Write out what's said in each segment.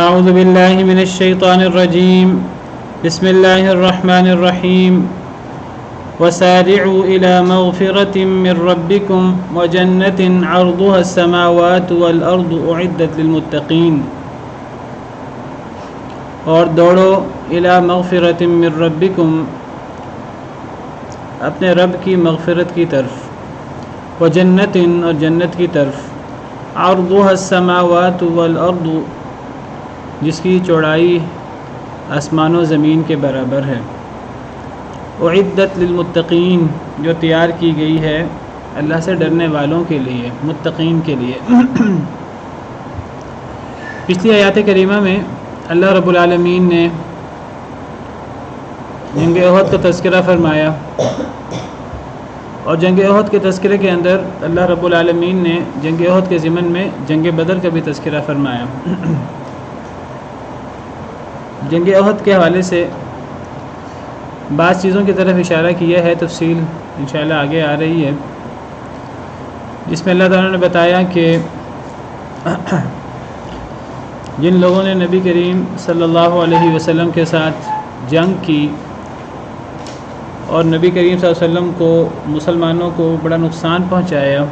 اعوذ باللہ من الشیطان الرجیم بسم اللہ الرحمن الرحیم وسارعوا الى مغفرة من ربکم وجنة عرضها السماوات والارض اعدت للمتقین، اور دوڑو الی مغفرۃ من ربکم، اپنے رب کی مغفرت کی طرف، وجنۃ، اور جنت کی طرف، عرضها السماوات والارض، جس کی چوڑائی آسمان و زمین کے برابر ہے، اعدت للمتقین، جو تیار کی گئی ہے اللہ سے ڈرنے والوں کے لیے، متقین کے لیے۔ پچھلی آیات کریمہ میں اللہ رب العالمین نے جنگ احد کا تذکرہ فرمایا، اور جنگ احد کے تذکرے کے اندر اللہ رب العالمین نے جنگ احد کے ضمن میں جنگ بدر کا بھی تذکرہ فرمایا۔ جنگ احد کے حوالے سے بعض چیزوں کی طرف اشارہ کیا ہے، تفصیل انشاءاللہ آگے آ رہی ہے، جس میں اللہ تعالیٰ نے بتایا کہ جن لوگوں نے نبی کریم صلی اللہ علیہ وسلم کے ساتھ جنگ کی اور نبی کریم صلی اللہ علیہ وسلم کو، مسلمانوں کو بڑا نقصان پہنچایا،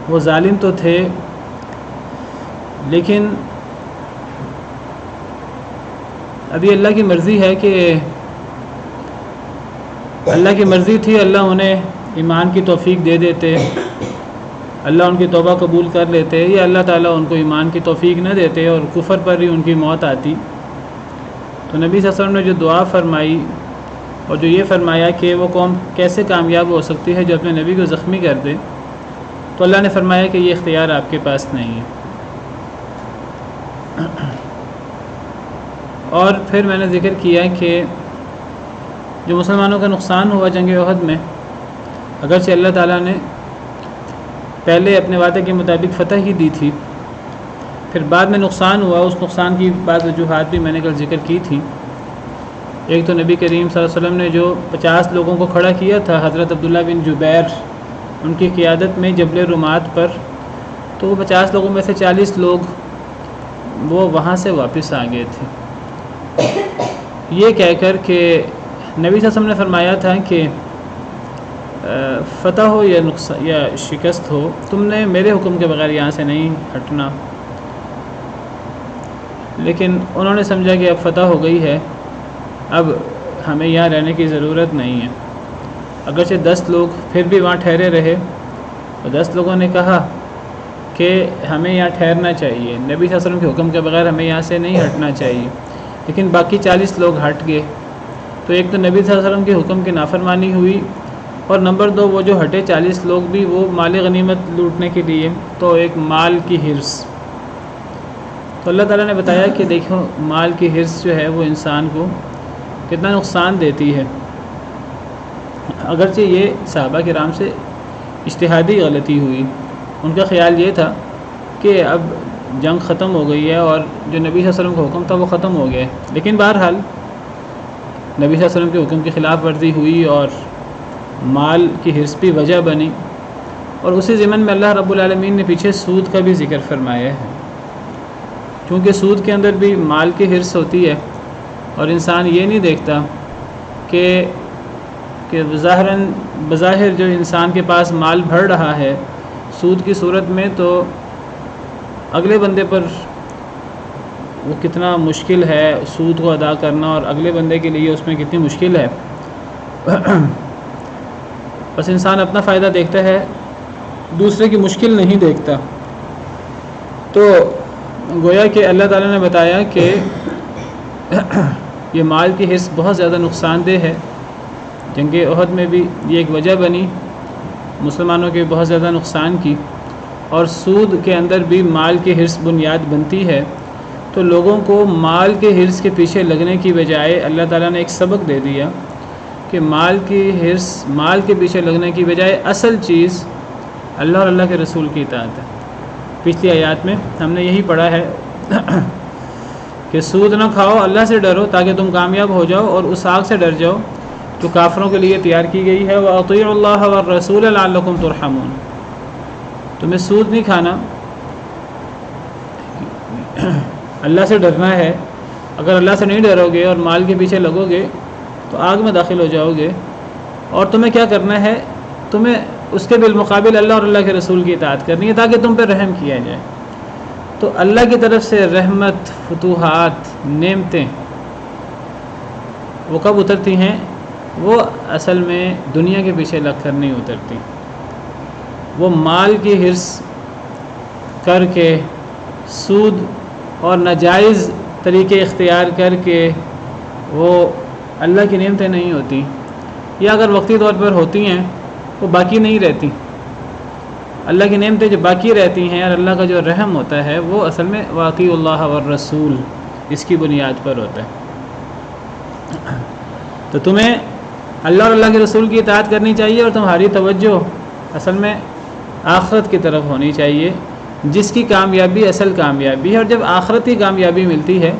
وہ ظالم تو تھے، لیکن ابھی اللہ کی مرضی ہے کہ اللہ کی مرضی تھی اللہ انہیں ایمان کی توفیق دے دیتے، اللہ ان کی توبہ قبول کر لیتے، یا اللہ تعالیٰ ان کو ایمان کی توفیق نہ دیتے اور کفر پر ہی ان کی موت آتی۔ تو نبی صلی اللہ علیہ وسلم نے جو دعا فرمائی اور جو یہ فرمایا کہ وہ قوم کیسے کامیاب ہو سکتی ہے جو اپنے نبی کو زخمی کر دے، تو اللہ نے فرمایا کہ یہ اختیار آپ کے پاس نہیں ہے۔ اور پھر میں نے ذکر کیا کہ جو مسلمانوں کا نقصان ہوا جنگ احد میں، اگرچہ اللہ تعالیٰ نے پہلے اپنے وعدے کے مطابق فتح ہی دی تھی، پھر بعد میں نقصان ہوا، اس نقصان کی بعض وجوہات بھی میں نے کل ذکر کی تھی۔ ایک تو نبی کریم صلی اللہ علیہ وسلم نے جو 50 لوگوں کو کھڑا کیا تھا حضرت عبداللہ بن جبیر ان کی قیادت میں جبل رمات پر، تو وہ 50 لوگوں میں سے 40 لوگ وہ وہاں سے واپس آ گئے تھے، یہ کہہ کر کہ نبی صلی اللہ علیہ وسلم نے فرمایا تھا کہ فتح ہو یا شکست ہو، تم نے میرے حکم کے بغیر یہاں سے نہیں ہٹنا، لیکن انہوں نے سمجھا کہ اب فتح ہو گئی ہے، اب ہمیں یہاں رہنے کی ضرورت نہیں ہے۔ اگرچہ 10 لوگ پھر بھی وہاں ٹھہرے رہے، اور 10 لوگوں نے کہا کہ ہمیں یہاں ٹھہرنا چاہیے، نبی صلی اللہ علیہ وسلم کے حکم کے بغیر ہمیں یہاں سے نہیں ہٹنا چاہیے، لیکن باقی 40 لوگ ہٹ گئے۔ تو ایک تو نبی صلی اللہ علیہ وسلم کے حکم کی نافرمانی ہوئی، اور نمبر 2 وہ جو ہٹے 40 لوگ بھی وہ مال غنیمت لوٹنے کے لیے، تو ایک مال کی حرص۔ تو اللہ تعالیٰ نے بتایا کہ دیکھو مال کی حرص جو ہے وہ انسان کو کتنا نقصان دیتی ہے۔ اگرچہ یہ صحابہ کرام سے اجتہادی غلطی ہوئی، ان کا خیال یہ تھا کہ اب جنگ ختم ہو گئی ہے اور جو نبی صلی اللہ علیہ وسلم کا حکم تھا وہ ختم ہو گیا ہے، لیکن بہرحال نبی صلی اللہ علیہ وسلم کے حکم کی خلاف ورزی ہوئی اور مال کی حرص بھی وجہ بنی۔ اور اسی ضمن میں اللہ رب العالمین نے پیچھے سود کا بھی ذکر فرمایا ہے، کیونکہ سود کے اندر بھی مال کی حرص ہوتی ہے، اور انسان یہ نہیں دیکھتا کہ بظاہر جو انسان کے پاس مال بڑھ رہا ہے سود کی صورت میں، تو اگلے بندے پر وہ کتنا مشکل ہے سود کو ادا کرنا، اور اگلے بندے کے لیے اس میں کتنی مشکل ہے۔ بس انسان اپنا فائدہ دیکھتا ہے، دوسرے کی مشکل نہیں دیکھتا۔ تو گویا کہ اللہ تعالیٰ نے بتایا کہ یہ مال کی حرص بہت زیادہ نقصان دہ ہے۔ جنگ احد میں بھی یہ ایک وجہ بنی مسلمانوں کے بہت زیادہ نقصان کی، اور سود کے اندر بھی مال کی حرص بنیاد بنتی ہے۔ تو لوگوں کو مال کے حرص کے پیچھے لگنے کی بجائے اللہ تعالیٰ نے ایک سبق دے دیا کہ مال کی حرص، مال کے پیچھے لگنے کی بجائے اصل چیز اللہ اور اللہ کے رسول کی اطاعت ہے۔ پچھلی آیات میں ہم نے یہی پڑھا ہے کہ سود نہ کھاؤ، اللہ سے ڈرو تاکہ تم کامیاب ہو جاؤ، اور اس آگ سے ڈر جاؤ جو کافروں کے لیے تیار کی گئی ہے۔ وَأَطِيعُوا اللَّهَ وَالرَّسُولَ لَعَلَّكُمْ تُرْحَمُونَ۔ تمہیں سود نہیں کھانا، اللہ سے ڈرنا ہے. اگر اللہ سے نہیں ڈرو گے اور مال کے پیچھے لگو گے تو آگ میں داخل ہو جاؤ گے. اور تمہیں کیا کرنا ہے؟ تمہیں اس کے بالمقابل اللہ اور اللہ کے رسول کی اطاعت کرنی ہے تاکہ تم پہ رحم کیا جائے. تو اللہ کی طرف سے رحمت، فتوحات، نعمتیں وہ کب اترتی ہیں؟ وہ اصل میں دنیا کے پیچھے لگ کر نہیں اترتی. وہ مال کی حرص کر کے، سود اور ناجائز طریقے اختیار کر کے وہ اللہ کی نعمتیں نہیں ہوتی، یا اگر وقتی طور پر ہوتی ہیں وہ باقی نہیں رہتی. اللہ کی نعمتیں جو باقی رہتی ہیں اور اللہ کا جو رحم ہوتا ہے وہ اصل میں واقعی اللہ والرسول اس کی بنیاد پر ہوتا ہے. تو تمہیں اللہ اور اللہ کے رسول کی اطاعت کرنی چاہیے اور تمہاری توجہ اصل میں آخرت کی طرف ہونی چاہیے، جس کی کامیابی اصل کامیابی ہے. اور جب آخرت کی کامیابی ملتی ہے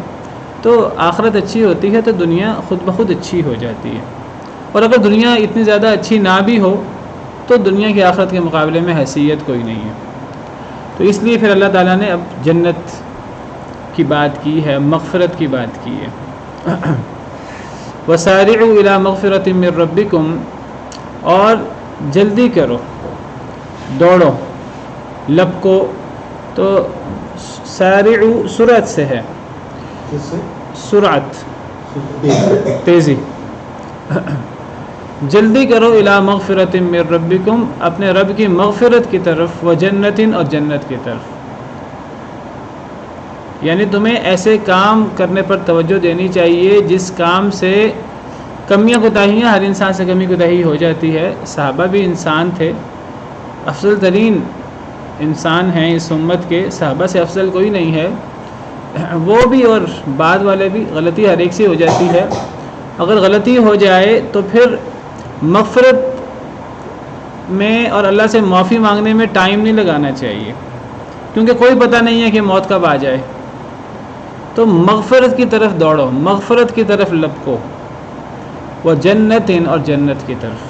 تو آخرت اچھی ہوتی ہے تو دنیا خود بخود اچھی ہو جاتی ہے. اور اگر دنیا اتنی زیادہ اچھی نہ بھی ہو تو دنیا کی آخرت کے مقابلے میں حیثیت کوئی نہیں ہے. تو اس لیے پھر اللہ تعالیٰ نے اب جنت کی بات کی ہے، مغفرت کی بات کی ہے. وَسَارِعُوا إِلَىٰ مَغْفِرَةٍ مِّن رَبِّكُمْ، اور جلدی کرو، دوڑو، لپکو. تو سارعوا سرعت سے ہے، سرعت تیزی. جلدی کرو الی مغفرۃ من ربکم، اپنے رب کی مغفرت کی طرف، و جنت، اور جنت کی طرف. یعنی تمہیں ایسے کام کرنے پر توجہ دینی چاہیے جس کام سے کمیاں کوتاہیاں، ہر انسان سے کمی کوتاہی ہو جاتی ہے. صحابہ بھی انسان تھے، افضل ترین انسان ہیں اس امت کے، صحابہ سے افضل کوئی نہیں ہے. وہ بھی اور بعد والے بھی، غلطی ہر ایک سے ہو جاتی ہے. اگر غلطی ہو جائے تو پھر مغفرت میں اور اللہ سے معافی مانگنے میں ٹائم نہیں لگانا چاہیے، کیونکہ کوئی پتہ نہیں ہے کہ موت کب آ جائے. تو مغفرت کی طرف دوڑو، مغفرت کی طرف لپکو، وہ جنت، اور جنت کی طرف.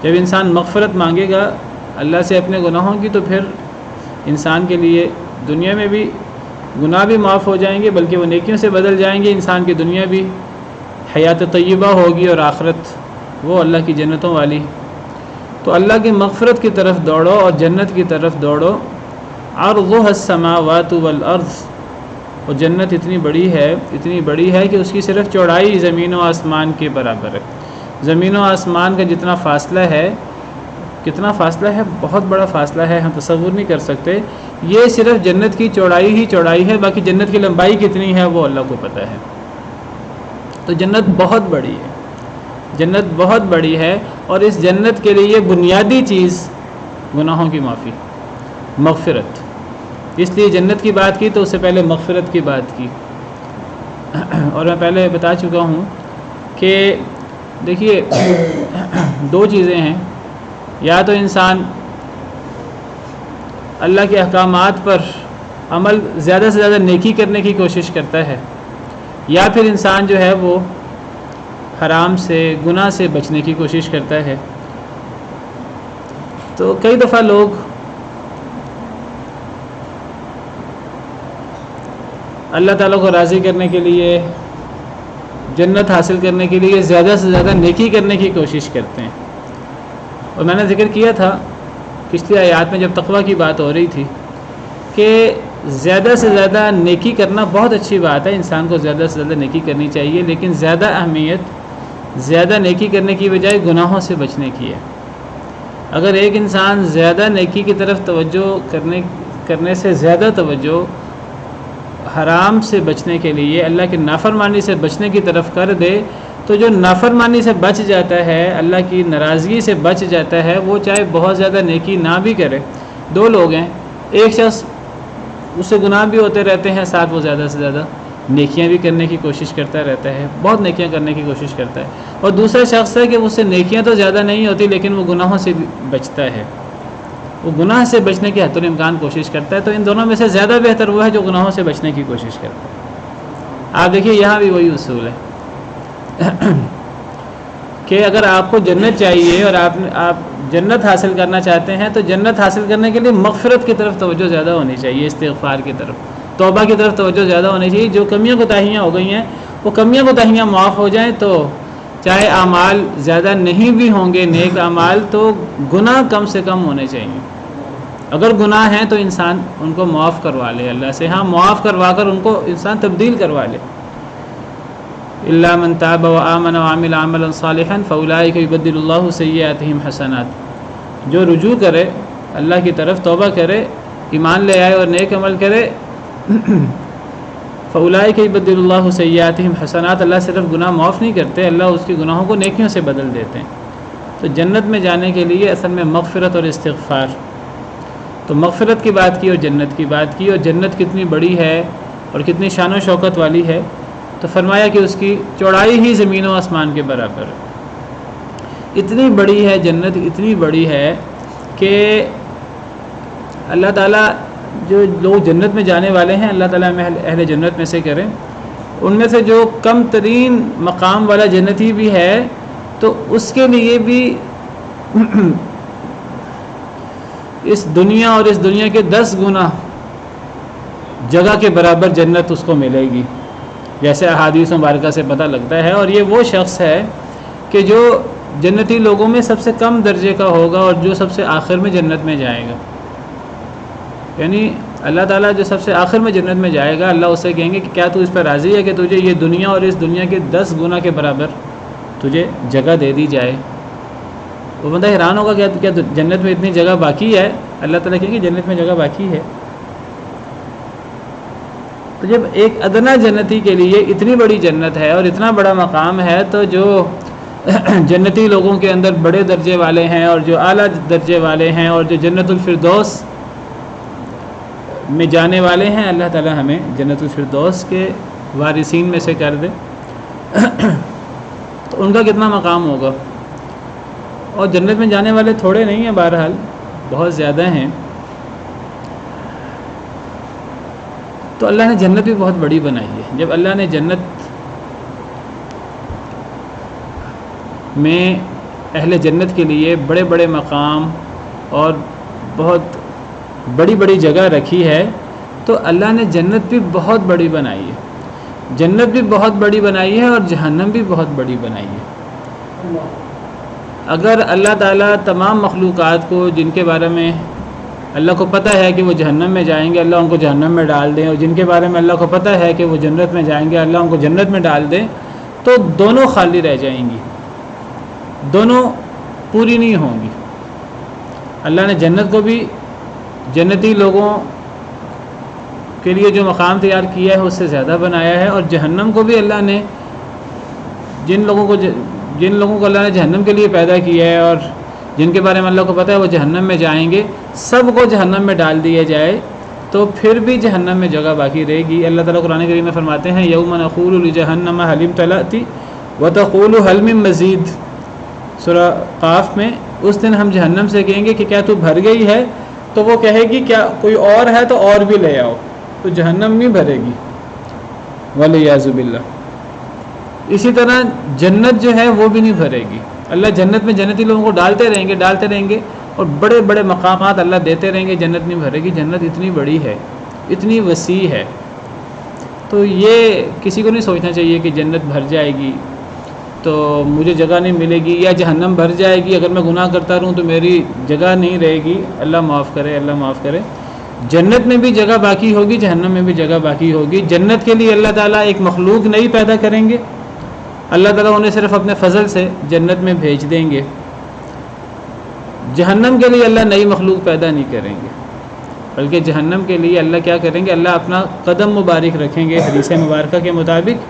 جب انسان مغفرت مانگے گا اللہ سے اپنے گناہوں کی تو پھر انسان کے لیے دنیا میں بھی گناہ بھی معاف ہو جائیں گے، بلکہ وہ نیکیوں سے بدل جائیں گے. انسان کی دنیا بھی حیات طیبہ ہوگی اور آخرت وہ اللہ کی جنتوں والی. تو اللہ کی مغفرت کی طرف دوڑو اور جنت کی طرف دوڑو. عرضها السماوات والارض، اور جنت اتنی بڑی ہے کہ اس کی صرف چوڑائی زمین و آسمان کے برابر ہے. زمین و آسمان کا جتنا فاصلہ ہے، کتنا فاصلہ ہے، بہت بڑا فاصلہ ہے، ہم تصور نہیں کر سکتے. یہ صرف جنت کی چوڑائی ہی چوڑائی ہے، باقی جنت کی لمبائی کتنی ہے وہ اللہ کو پتہ ہے. تو جنت بہت بڑی ہے، جنت بہت بڑی ہے. اور اس جنت کے لیے بنیادی چیز گناہوں کی معافی، مغفرت. اس لیے جنت کی بات کی تو اس سے پہلے مغفرت کی بات کی. اور میں پہلے بتا چکا ہوں کہ دیکھیے دو چیزیں ہیں، یا تو انسان اللہ کے احکامات پر عمل زیادہ سے زیادہ نیکی کرنے کی کوشش کرتا ہے، یا پھر انسان جو ہے وہ حرام سے، گناہ سے بچنے کی کوشش کرتا ہے. تو کئی دفعہ لوگ اللہ تعالیٰ کو راضی کرنے کے لیے، جنت حاصل کرنے کے لیے زیادہ سے زیادہ نیکی کرنے کی کوشش کرتے ہیں. اور میں نے ذکر کیا تھا پچھلی آیات میں جب تقویٰ کی بات ہو رہی تھی کہ زیادہ سے زیادہ نیکی کرنا بہت اچھی بات ہے، انسان کو زیادہ سے زیادہ نیکی کرنی چاہیے، لیکن زیادہ اہمیت زیادہ نیکی کرنے کی بجائے گناہوں سے بچنے کی ہے. اگر ایک انسان زیادہ نیکی کی طرف توجہ کرنے سے زیادہ توجہ حرام سے بچنے کے لیے، اللہ کی نافرمانی سے بچنے کی طرف کر دے، تو جو نافرمانی سے بچ جاتا ہے، اللہ کی ناراضگی سے بچ جاتا ہے، وہ چاہے بہت زیادہ نیکی نہ بھی کرے. دو لوگ ہیں، ایک شخص اس سے گناہ بھی ہوتے رہتے ہیں، ساتھ وہ زیادہ سے زیادہ نیکیاں بھی کرنے کی کوشش کرتا رہتا ہے، بہت نیکیاں کرنے کی کوشش کرتا ہے. اور دوسرا شخص ہے کہ اس سے نیکیاں تو زیادہ نہیں ہوتی لیکن وہ گناہوں سے بھی بچتا ہے، وہ گناہ سے بچنے کی حتی الامکان کوشش کرتا ہے. تو ان دونوں میں سے زیادہ بہتر وہ ہے جو گناہوں سے بچنے کی کوشش کرتا ہے. آپ دیکھیے یہاں بھی وہی اصول ہے کہ اگر آپ کو جنت چاہیے اور آپ جنت حاصل کرنا چاہتے ہیں تو جنت حاصل کرنے کے لیے مغفرت کی طرف توجہ زیادہ ہونی چاہیے، استغفار کی طرف. توبہ کی طرف توجہ زیادہ ہونی چاہیے. جو کمیاں کوتاہیاں ہو گئی ہیں وہ کمیاں کوتاہیاں معاف ہو جائیں تو چاہے اعمال زیادہ نہیں بھی ہوں گے نیک اعمال تو گناہ کم سے کم ہونے چاہیے. اگر گناہ ہیں تو انسان ان کو معاف کروا لے اللہ سے. ہاں معاف کروا کر ان کو انسان تبدیل کروا لے. الا من تاب وآمن وعمل عملا صالحا فاولئک یبدل اللہ سیئاتہم حسنات. جو رجوع کرے اللہ کی طرف, توبہ کرے, ایمان لے آئے اور نیک عمل کرے, فاولئک یبدل اللہ سیئاتہم حسنات. اللہ صرف گناہ معاف نہیں کرتے, اللہ اس کی گناہوں کو نیکیوں سے بدل دیتے ہیں. تو جنت میں جانے کے لیے اصل میں مغفرت اور استغفار. تو مغفرت کی بات کی اور جنت کی بات کی, اور جنت کتنی بڑی ہے اور کتنی شان و شوکت والی ہے, تو فرمایا کہ اس کی چوڑائی ہی زمین و آسمان کے برابر ہے. اتنی بڑی ہے جنت, اتنی بڑی ہے کہ اللہ تعالیٰ جو لوگ جنت میں جانے والے ہیں, اللہ تعالیٰ ہمیں اہل جنت میں سے کریں. ان میں سے جو کم ترین مقام والا جنتی بھی ہے تو اس کے لیے بھی اس دنیا اور اس دنیا کے 10 گنا جگہ کے برابر جنت اس کو ملے گی, جیسے احادیث مبارکہ سے پتہ لگتا ہے. اور یہ وہ شخص ہے کہ جو جنتی لوگوں میں سب سے کم درجے کا ہوگا اور جو سب سے آخر میں جنت میں جائے گا. یعنی اللہ تعالیٰ جو سب سے آخر میں جنت میں جائے گا, اللہ اسے کہیں گے کہ کیا تو اس پر راضی ہے کہ تجھے یہ دنیا اور اس دنیا کے 10 گنا کے برابر تجھے جگہ دے دی جائے. وہ بندہ حیران ہوگا کیا جنت میں اتنی جگہ باقی ہے. اللہ تعالیٰ کہیں گے جنت میں جگہ باقی ہے. تو جب ایک ادنا جنتی کے لیے اتنی بڑی جنت ہے اور اتنا بڑا مقام ہے, تو جو جنتی لوگوں کے اندر بڑے درجے والے ہیں اور جو اعلیٰ درجے والے ہیں اور جو جنت الفردوس میں جانے والے ہیں, اللہ تعالیٰ ہمیں جنت الفردوس کے وارثین میں سے کر دے. تو ان کا کتنا مقام ہوگا. اور جنت میں جانے والے تھوڑے نہیں ہیں, بہرحال بہت زیادہ ہیں. تو اللہ نے جنت بھی بہت بڑی بنائی ہے. جب اللہ نے جنت میں اہل جنت کے لیے بڑے بڑے مقام اور بہت بڑی بڑی جگہ رکھی ہے, تو اللہ نے جنت بھی بہت بڑی بنائی ہے. جنت بھی بہت بڑی بنائی ہے اور جہنم بھی بہت بڑی بنائی ہے. اگر اللہ تعالیٰ تمام مخلوقات کو جن کے بارے میں اللہ کو پتہ ہے کہ وہ جہنم میں جائیں گے, اللہ ان کو جہنم میں ڈال دیں, اور جن کے بارے میں اللہ کو پتہ ہے کہ وہ جنت میں جائیں گے, اللہ ان کو جنت میں ڈال دیں, تو دونوں خالی رہ جائیں گی, دونوں پوری نہیں ہوں گی. اللہ نے جنت کو بھی جنتی لوگوں کے لیے جو مقام تیار کیا ہے اس سے زیادہ بنایا ہے, اور جہنم کو بھی اللہ نے جن لوگوں کو اللہ نے جہنم کے لیے پیدا کیا ہے اور جن کے بارے میں اللہ کو پتہ ہے وہ جہنم میں جائیں گے, سب کو جہنم میں ڈال دیا جائے تو پھر بھی جہنم میں جگہ باقی رہے گی. اللہ تعالیٰ قرآن کریم میں فرماتے ہیں یوم نقول لجہنم هل امتلأت وتقول هل من مزید. سورہ قاف میں اس دن ہم جہنم سے کہیں گے کہ کیا تو بھر گئی ہے, تو وہ کہے گی کیا کوئی اور ہے تو اور بھی لے آؤ, تو جہنم نہیں بھرے گی, والعیاذ باللہ. اسی طرح جنت جو ہے وہ بھی نہیں بھرے گی. اللہ جنت میں جنتی لوگوں کو ڈالتے رہیں گے اور بڑے بڑے مقامات اللہ دیتے رہیں گے, جنت نہیں بھرے گی. جنت اتنی بڑی ہے, اتنی وسیع ہے. تو یہ کسی کو نہیں سوچنا چاہیے کہ جنت بھر جائے گی تو مجھے جگہ نہیں ملے گی, یا جہنم بھر جائے گی اگر میں گناہ کرتا رہوں تو میری جگہ نہیں رہے گی. اللہ معاف کرے, اللہ معاف کرے. جنت میں بھی جگہ باقی ہوگی, جہنم میں بھی جگہ باقی ہوگی. جنت کے لیے اللہ تعالیٰ ایک مخلوق نئی پیدا کریں گے, اللہ تعالیٰ انہیں صرف اپنے فضل سے جنت میں بھیج دیں گے. جہنم کے لیے اللہ نئی مخلوق پیدا نہیں کریں گے, بلکہ جہنم کے لیے اللہ کیا کریں گے, اللہ اپنا قدم مبارک رکھیں گے حدیث مبارکہ کے مطابق.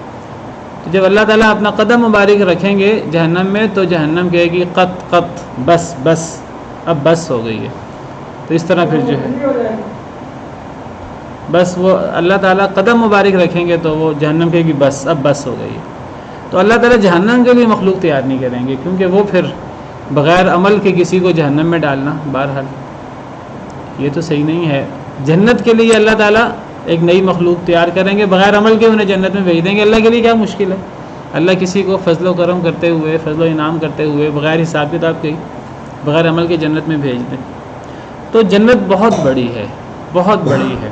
تو جب اللہ تعالیٰ اپنا قدم مبارک رکھیں گے جہنم میں, تو جہنم کہے گی قط قط, بس بس, اب بس ہو گئی ہے. تو اس طرح پھر جو ہے بس وہ اللہ تعالیٰ قدم مبارک رکھیں گے تو وہ جہنم کہے گی بس, اب بس ہو گئی ہے. تو اللہ تعالیٰ جہنم کے لیے مخلوق تیار نہیں کریں گے, کیونکہ وہ پھر بغیر عمل کے کسی کو جہنم میں ڈالنا بہرحال یہ تو صحیح نہیں ہے. جنت کے لیے اللہ تعالیٰ ایک نئی مخلوق تیار کریں گے, بغیر عمل کے انہیں جنت میں بھیج دیں گے. اللہ کے لیے کیا مشکل ہے, اللہ کسی کو فضل و کرم کرتے ہوئے, فضل و انعام کرتے ہوئے, بغیر حساب کتاب کے, بغیر عمل کے جنت میں بھیج دیں. تو جنت بہت بڑی ہے, بہت بڑی ہے.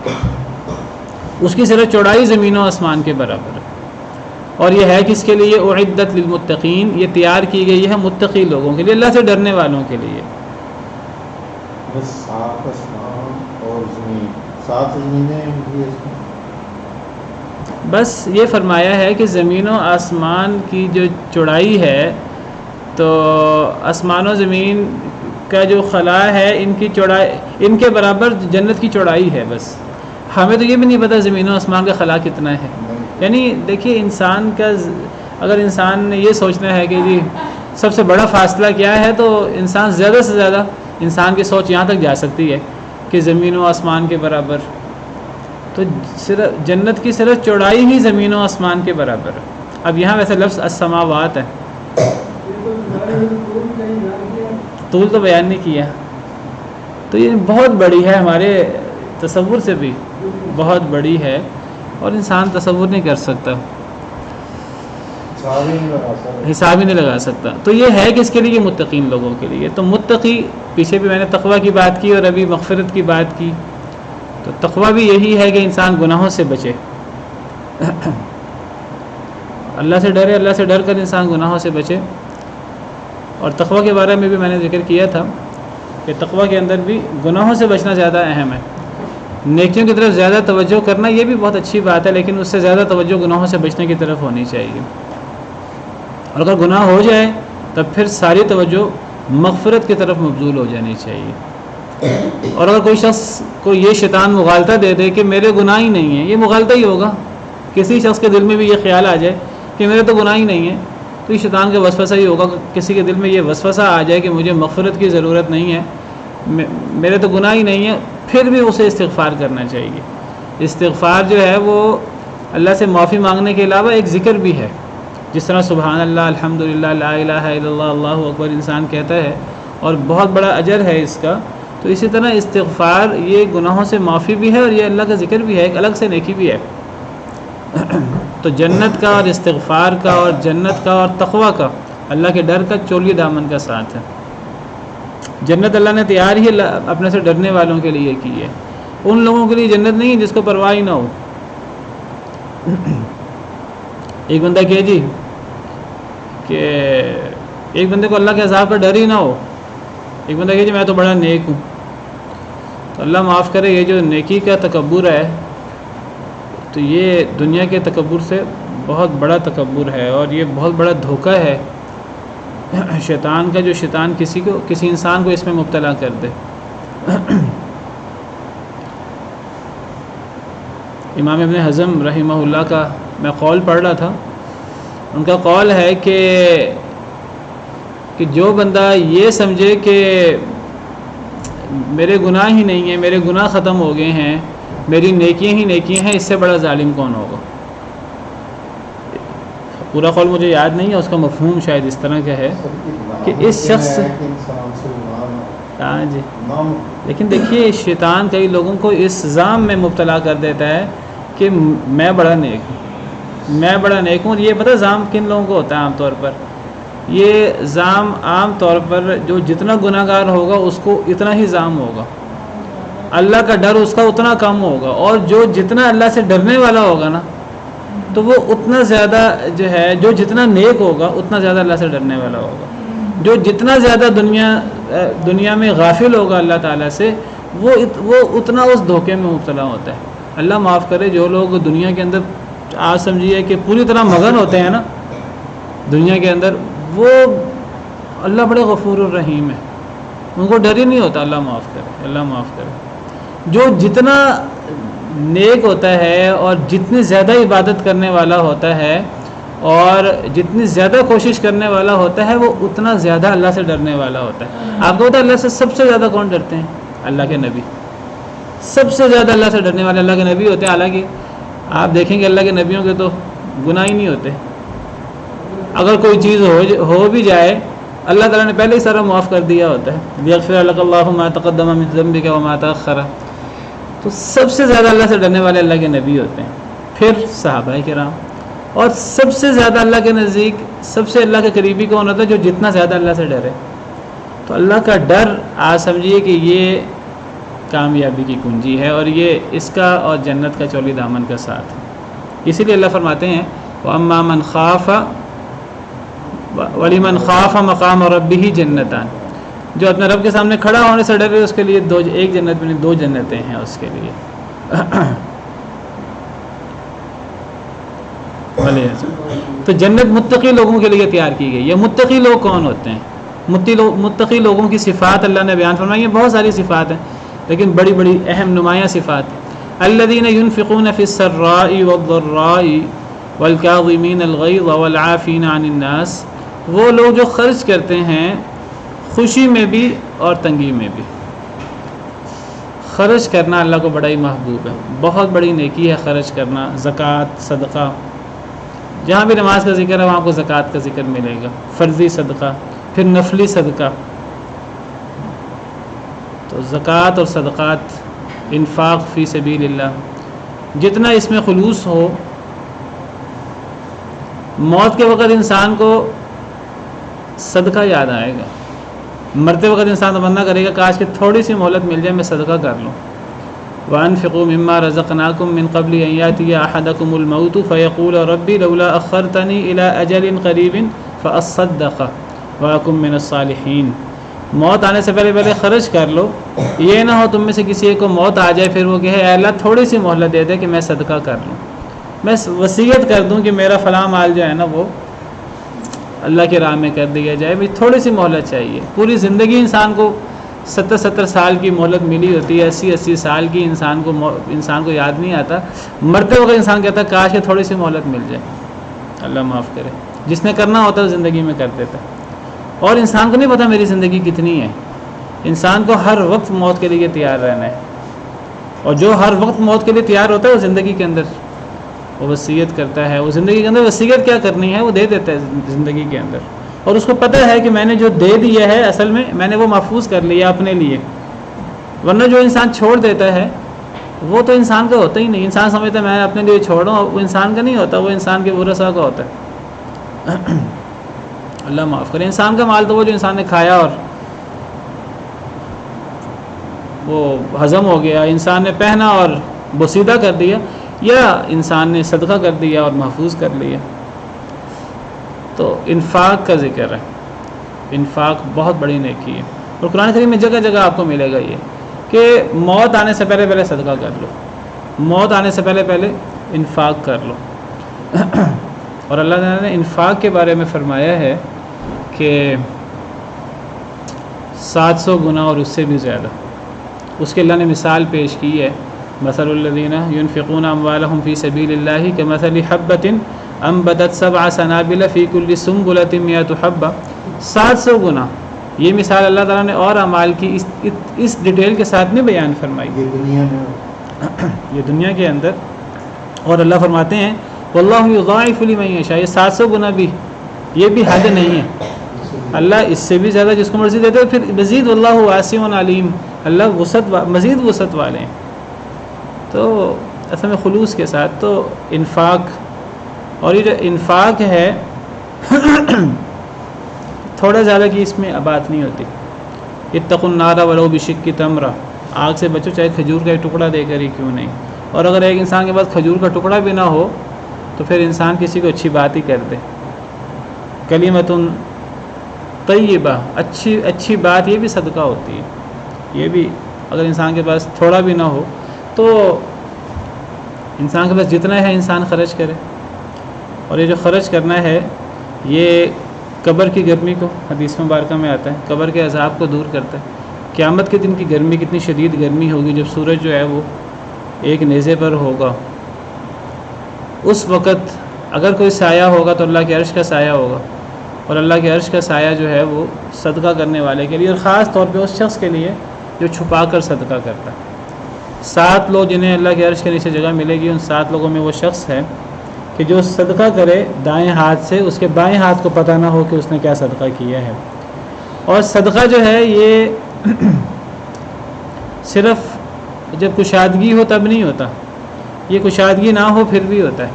اس کی صرف چوڑائی زمین و آسمان کے برابر ہے، اور یہ ہے کس کے لیے؟ اعدت للمتقین، یہ تیار کی گئی ہے متقی لوگوں کے لیے، اللہ سے ڈرنے والوں کے لیے۔ بس 7 آسمان اور زمین، 7 زمینیں بھی اس میں۔ بس یہ فرمایا ہے کہ زمین و آسمان کی جو چوڑائی ہے، تو آسمان و زمین کا جو خلا ہے ان کی چوڑائی، ان کے برابر جنت کی چوڑائی ہے۔ بس ہمیں تو یہ بھی نہیں پتہ زمین و آسمان کا خلا کتنا ہے۔ یعنی دیکھیے انسان کا، اگر انسان نے یہ سوچنا ہے کہ جی سب سے بڑا فاصلہ کیا ہے، تو انسان زیادہ سے زیادہ، انسان کی سوچ یہاں تک جا سکتی ہے کہ زمین و آسمان کے برابر، تو صرف جنت کی صرف چوڑائی ہی زمین و آسمان کے برابر ہے۔ اب یہاں ویسے لفظ السماوات ہے، طول تو بیان نہیں کیا، تو یہ بہت بڑی ہے، ہمارے تصور سے بھی بہت بڑی ہے، اور انسان تصور نہیں کر سکتا، حساب ہی نہیں لگا سکتا۔ تو یہ ہے کہ اس کے لیے متقین لوگوں کے لیے۔ تو متقی، پیچھے بھی میں نے تقوی کی بات کی اور ابھی مغفرت کی بات کی، تو تقوی بھی یہی ہے کہ انسان گناہوں سے بچے، اللہ سے ڈرے، اللہ سے ڈر کر انسان گناہوں سے بچے۔ اور تقوی کے بارے میں بھی میں نے ذکر کیا تھا کہ تقوی کے اندر بھی گناہوں سے بچنا زیادہ اہم ہے، نیکیوں کی طرف زیادہ توجہ کرنا یہ بھی بہت اچھی بات ہے، لیکن اس سے زیادہ توجہ گناہوں سے بچنے کی طرف ہونی چاہیے۔ اور اگر گناہ ہو جائے تب پھر ساری توجہ مغفرت کی طرف مبذول ہو جانی چاہیے۔ اور اگر کوئی شخص کو یہ شیطان مغالطہ دے دے کہ میرے گناہ ہی نہیں ہیں، یہ مغالطہ ہی ہوگا۔ کسی شخص کے دل میں بھی یہ خیال آ جائے کہ میرے تو گناہ ہی نہیں ہے، تو یہ شیطان کا وسوسہ ہی ہوگا۔ کسی کے دل میں یہ وسوسہ آ جائے کہ مجھے مغفرت کی ضرورت نہیں ہے، میرے تو گناہ ہی نہیں ہے، پھر بھی اسے استغفار کرنا چاہیے۔ استغفار جو ہے وہ اللہ سے معافی مانگنے کے علاوہ ایک ذکر بھی ہے، جس طرح سبحان اللہ، الحمدللہ، لا الہ الا اللہ، اللہ اکبر انسان کہتا ہے اور بہت بڑا اجر ہے اس کا، تو اسی طرح استغفار یہ گناہوں سے معافی بھی ہے اور یہ اللہ کا ذکر بھی ہے، ایک الگ سے نیکی بھی ہے۔ تو جنت کا اور استغفار کا اور جنت کا اور تقوی کا، اللہ کے ڈر کا چولی دامن کا ساتھ ہے۔ جنت اللہ نے تیار ہی اپنے سے ڈرنے والوں کے لیے کی ہے، ان لوگوں کے لیے جنت نہیں ہے جس کو پرواہ ہی نہ ہو۔ ایک بندہ کہے جی کہ ایک بندے کو اللہ کے عذاب کا ڈر ہی نہ ہو، ایک بندہ کہے جی میں تو بڑا نیک ہوں، تو اللہ معاف کرے، یہ جو نیکی کا تکبر ہے تو یہ دنیا کے تکبر سے بہت بڑا تکبر ہے، اور یہ بہت بڑا دھوکہ ہے شیطان کا، جو شیطان کسی انسان کو اس میں مبتلا کر دے۔ امام ابن حزم رحمہ اللہ کا میں قول پڑھ رہا تھا، ان کا قول ہے کہ جو بندہ یہ سمجھے کہ میرے گناہ ہی نہیں ہیں، میرے گناہ ختم ہو گئے ہیں، میری نیکیاں ہی نیکیاں ہیں، اس سے بڑا ظالم کون ہوگا۔ پورا قول مجھے یاد نہیں ہے، اس کا مفہوم شاید اس طرح کا ہے کہ اس شخص، ہاں جی، لیکن دیکھیے شیطان کئی لوگوں کو اس ظام میں مبتلا کر دیتا ہے کہ میں بڑا نیک ہوں، میں بڑا نیک ہوں۔ اور یہ پتہ ظام کن لوگوں کو ہوتا ہے عام طور پر؟ یہ ظام عام طور پر جو جتنا گناہ گار ہوگا اس کو اتنا ہی ظام ہوگا، اللہ کا ڈر اس کا اتنا کم ہوگا، اور جو جتنا اللہ سے ڈرنے والا ہوگا نا تو وہ اتنا زیادہ جو ہے، جو جتنا نیک ہوگا اتنا زیادہ اللہ سے ڈرنے والا ہوگا۔ جو جتنا زیادہ دنیا میں غافل ہوگا اللہ تعالیٰ سے، وہ اتنا اس دھوکے میں مبتلا ہوتا ہے۔ اللہ معاف کرے، جو لوگ دنیا کے اندر آج سمجھیے کہ پوری طرح مگن ہوتے ہیں نا دنیا کے اندر، وہ اللہ بڑے غفور الرحیم ہے، ان کو ڈر ہی نہیں ہوتا۔ اللہ معاف کرے، اللہ معاف کرے۔ جو جتنا نیک ہوتا ہے اور جتنی زیادہ عبادت کرنے والا ہوتا ہے اور جتنی زیادہ کوشش کرنے والا ہوتا ہے، وہ اتنا زیادہ اللہ سے ڈرنے والا ہوتا ہے۔ آپ کو پتہ ہے اللہ سے سب سے زیادہ کون ڈرتے ہیں؟ اللہ کے نبی۔ سب سے زیادہ اللہ سے ڈرنے والے اللہ کے نبی ہوتے ہیں۔ حالانکہ آپ دیکھیں گے اللہ کے نبیوں کے تو گناہ ہی نہیں ہوتے، اگر کوئی چیز ہو بھی جائے اللہ تعالیٰ نے پہلے ہی سارا معاف کر دیا ہوتا ہے، یغفر لک اللہ ما تقدم من ذنبک وما تأخر۔ تو سب سے زیادہ اللہ سے ڈرنے والے اللہ کے نبی ہوتے ہیں، پھر صحابہ کرام، اور سب سے زیادہ اللہ کے نزدیک سب سے اللہ کے قریبی کون ہوتا ہے؟ جو جتنا زیادہ اللہ سے ڈرے۔ تو اللہ کا ڈر آج سمجھیے کہ یہ کامیابی کی کنجی ہے، اور یہ اس کا اور جنت کا چولی دامن کا ساتھ ہے۔ اسی لیے اللہ فرماتے ہیں وَأَمَّا مَنْ خَافَ وَلِمَنْ خَافَ مَقَامَ رَبِّهِ جَنَّتَانِ، جو اپنے رب کے سامنے کھڑا ہونے سے ڈرے اس کے لیے ایک جنت میں نہیں 2 جنتیں ہیں اس کے لیے۔ تو جنت متقی لوگوں کے لیے تیار کی گئی ہے۔ متقی لوگ کون ہوتے ہیں؟ متقی لوگوں کی صفات اللہ نے بیان فرمائی ہیں، بہت ساری صفات ہیں لیکن بڑی بڑی اہم نمایاں صفات۔ الذین ينفقون فی السراء والضراء والکاظمین الغیظ والعافین عن الناس، وہ لوگ جو خرچ کرتے ہیں خوشی میں بھی اور تنگی میں بھی۔ خرچ کرنا اللہ کو بڑا ہی محبوب ہے، بہت بڑی نیکی ہے خرچ کرنا۔ زکوٰۃ، صدقہ، جہاں بھی نماز کا ذکر ہے وہاں کو زکوٰۃ کا ذکر ملے گا، فرضی صدقہ، پھر نفلی صدقہ۔ تو زکوٰۃ اور صدقات، انفاق فی سبیل اللہ، جتنا اس میں خلوص ہو، موت کے وقت انسان کو صدقہ یاد آئے گا۔ مرتے وقت انسان تمنا کرے گا کاش کہ تھوڑی سی مہلت مل جائے، میں صدقہ کر لوں۔ وَأَنفِقُوا مِمَّا رَزَقْنَاكُم مِّن قَبْلِ أَن يَأْتِيَ أَحَدَكُمُ الْمَوْتُ فَيَقُولَ رَبِّ لَوْلَا أَخَّرْتَنِي إِلَىٰ أَجَلٍ قَرِيبٍ فَأَصَّدَّقَ وَأَكُن مِّنَ الصَّالِحِينَ۔ موت آنے سے پہلے خرچ کر لو، یہ نہ ہو تم میں سے کسی ایک کو موت آ جائے پھر وہ کہے اے اللہ تھوڑی سی مہلت دے دے کہ میں صدقہ کر لوں، میں وصیت کر دوں کہ میرا فلاں مال جو ہے نا وہ اللہ کی راہ میں کر دیا جائے۔ بھائی تھوڑی سی مہلت چاہیے۔ پوری زندگی انسان کو 70 سال کی مہلت ملی ہوتی ہے، 80 سال کی انسان کو یاد نہیں آتا۔ مرتے وقت انسان کہتا ہے کاش کہ تھوڑی سی مہلت مل جائے، اللہ معاف کرے۔ جس نے کرنا ہوتا ہے زندگی میں کر دیتا ہے، اور انسان کو نہیں پتہ میری زندگی کتنی ہے۔ انسان کو ہر وقت موت کے لیے تیار رہنا ہے، اور جو ہر وقت موت کے لیے تیار ہوتا ہے وہ زندگی کے اندر وہ وصیت کرتا ہے، وہ زندگی کے اندر وصیت کیا کرنی ہے وہ دے دیتا ہے زندگی کے اندر، اور اس کو پتہ ہے کہ میں نے جو دے دیا ہے اصل میں نے وہ محفوظ کر لیا اپنے لیے۔ ورنہ جو انسان چھوڑ دیتا ہے وہ تو انسان کا ہوتا ہی نہیں۔ انسان سمجھتا ہے میں اپنے لیے چھوڑوں، وہ انسان کا نہیں ہوتا، وہ انسان کے ورثاء کا ہوتا ہے۔ اللہ معاف کرے۔ انسان کا مال تو وہ جو انسان نے کھایا اور وہ ہضم ہو گیا، انسان نے پہنا اور بوسیدہ کر دیا، یا انسان نے صدقہ کر دیا اور محفوظ کر لیا۔ تو انفاق کا ذکر ہے، انفاق بہت بڑی نیکی ہے، اور قرآن کریم میں جگہ جگہ آپ کو ملے گا یہ کہ موت آنے سے پہلے صدقہ کر لو، موت آنے سے پہلے انفاق کر لو۔ اور اللہ تعالیٰ نے انفاق کے بارے میں فرمایا ہے کہ 700 گنا اور اس سے بھی زیادہ۔ اس کے اللہ نے مثال پیش کی ہے، مثل الذین ينفقون اموالهم فی سبیل اللہ کمثل حبۃ انبتت 7 سنابل فی کل سنبلۃ 100 حبۃ۔ 700 گنا، یہ مثال اللہ تعالیٰ نے اور اعمال کی اس ڈیٹیل کے ساتھ نہیں بیان فرمائی، یہ دنیا کے اندر۔ اور اللہ فرماتے ہیں واللہ یضاعف لمن یشاء، یہ 700 گنا بھی یہ بھی حد نہیں ہے، اللہ اس سے بھی زیادہ جس کو مرضی دیتے ہیں۔ پھر مزید واللہ واسع علیم، اللہ مزید وسعت والے ہیں۔ تو اصل میں خلوص کے ساتھ تو انفاق، اور یہ جو انفاق ہے تھوڑا زیادہ کی اس میں بات نہیں ہوتی۔ اتقوا النار ولو بشق تمرہ، آگ سے بچو چاہے کھجور کا ایک ٹکڑا دے کر ہی کیوں نہیں۔ اور اگر ایک انسان کے پاس کھجور کا ٹکڑا بھی نہ ہو تو پھر انسان کسی کو اچھی بات ہی کر دے۔ کلمۃ طیبہ، اچھی بات، یہ بھی صدقہ ہوتی ہے۔ یہ بھی اگر انسان کے پاس تھوڑا بھی نہ ہو تو انسان کے پاس جتنا ہے انسان خرچ کرے۔ اور یہ جو خرچ کرنا ہے یہ قبر کی گرمی کو، حدیث مبارکہ میں آتا ہے، قبر کے عذاب کو دور کرتا ہے۔ قیامت کے دن کی گرمی کتنی شدید گرمی ہوگی جب سورج جو ہے وہ ایک نیزے پر ہوگا، اس وقت اگر کوئی سایہ ہوگا تو اللہ کے عرش کا سایہ ہوگا، اور اللہ کے عرش کا سایہ جو ہے وہ صدقہ کرنے والے کے لیے، اور خاص طور پہ اس شخص کے لیے جو چھپا کر صدقہ کرتا ہے۔ 7 لوگ جنہیں اللہ کے عرش کے نیچے جگہ ملے گی، ان 7 لوگوں میں وہ شخص ہے کہ جو صدقہ کرے دائیں ہاتھ سے، اس کے بائیں ہاتھ کو پتہ نہ ہو کہ اس نے کیا صدقہ کیا ہے۔ اور صدقہ جو ہے یہ صرف جب کشادگی ہو تب نہیں ہوتا، یہ کشادگی نہ ہو پھر بھی ہوتا ہے۔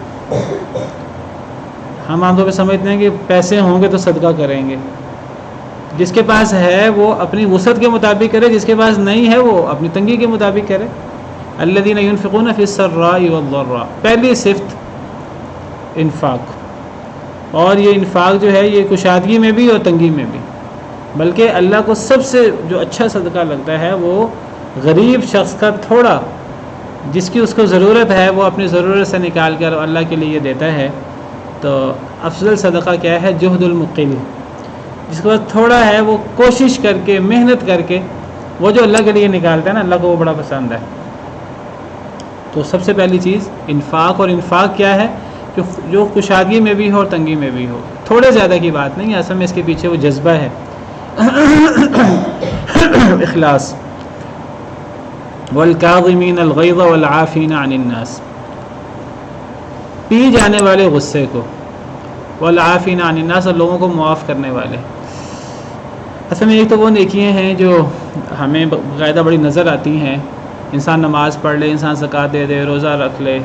ہم عام طور پہ سمجھتے ہیں کہ پیسے ہوں گے تو صدقہ کریں گے، جس کے پاس ہے وہ اپنی وسعت کے مطابق کرے، جس کے پاس نہیں ہے وہ اپنی تنگی کے مطابق کرے. الذین ينفقون فی السراء والضراء، پہلی صفت انفاق. اور یہ انفاق جو ہے یہ کشادگی میں بھی اور تنگی میں بھی، بلکہ اللہ کو سب سے جو اچھا صدقہ لگتا ہے وہ غریب شخص کا تھوڑا جس کی اس کو ضرورت ہے وہ اپنی ضرورت سے نکال کر اللہ کے لیے دیتا ہے. تو افضل صدقہ کیا ہے؟ جہد المقل، جس کے بعد تھوڑا ہے وہ کوشش کر کے محنت کر کے وہ جو اللہ کے لیے نکالتا ہے نا، اللہ کو وہ بڑا پسند ہے. تو سب سے پہلی چیز انفاق. اور انفاق کیا ہے؟ جو کشادگی میں بھی ہو اور تنگی میں بھی ہو. تھوڑے زیادہ کی بات نہیں ہے، اصل میں اس کے پیچھے وہ جذبہ ہے اخلاص. والکاظمین الغیظ والعافین عن الناس، پی جانے والے غصے کو، والعافین عن الناس، اور لوگوں کو معاف کرنے والے. اصل میں ایک تو وہ نیکیاں ہیں جو ہمیں باقاعدہ بڑی نظر آتی ہیں. انسان نماز پڑھ لے، انسان زکوٰۃ دے دے، روزہ رکھ لے،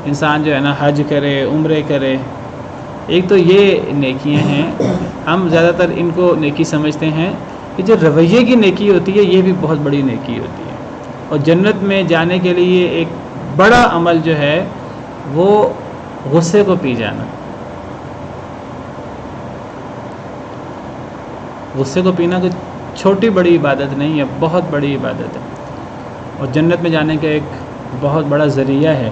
انسان جو ہے نا حج کرے، عمرے کرے. ایک تو یہ نیکیاں ہیں، ہم زیادہ تر ان کو نیکی سمجھتے ہیں. کہ جو رویے کی نیکی ہوتی ہے یہ بھی بہت بڑی نیکی ہوتی ہے. اور جنت میں جانے کے لیے ایک بڑا عمل جو ہے وہ غصے کو پی جانا. غصے کو پینا کوئی چھوٹی بڑی عبادت نہیں ہے، بہت بڑی عبادت ہے، اور جنت میں جانے کا ایک بہت بڑا ذریعہ ہے.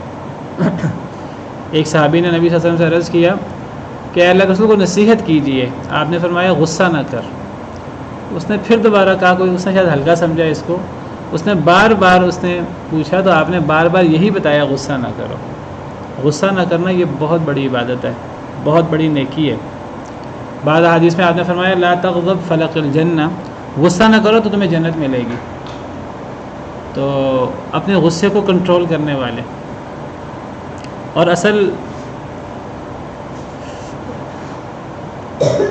ایک صحابی نے نبی صلی اللہ علیہ وسلم سے عرض کیا کہ اے اللہ کے رسول کو نصیحت کیجیے. آپ نے فرمایا غصہ نہ کر. اس نے پھر دوبارہ کہا، کوئی اس نے شاید ہلکا سمجھا اس کو، اس نے بار بار اس نے پوچھا تو آپ نے بار بار یہی بتایا، غصہ نہ کرو. غصہ نہ کرنا یہ بہت بڑی عبادت ہے، بہت بڑی نیکی ہے. بعض حدیث میں آپ نے فرمایا لا تغضب فلق الجنہ، غصہ نہ کرو تو تمہیں جنت ملے گی. تو اپنے غصے کو کنٹرول کرنے والے. اور اصل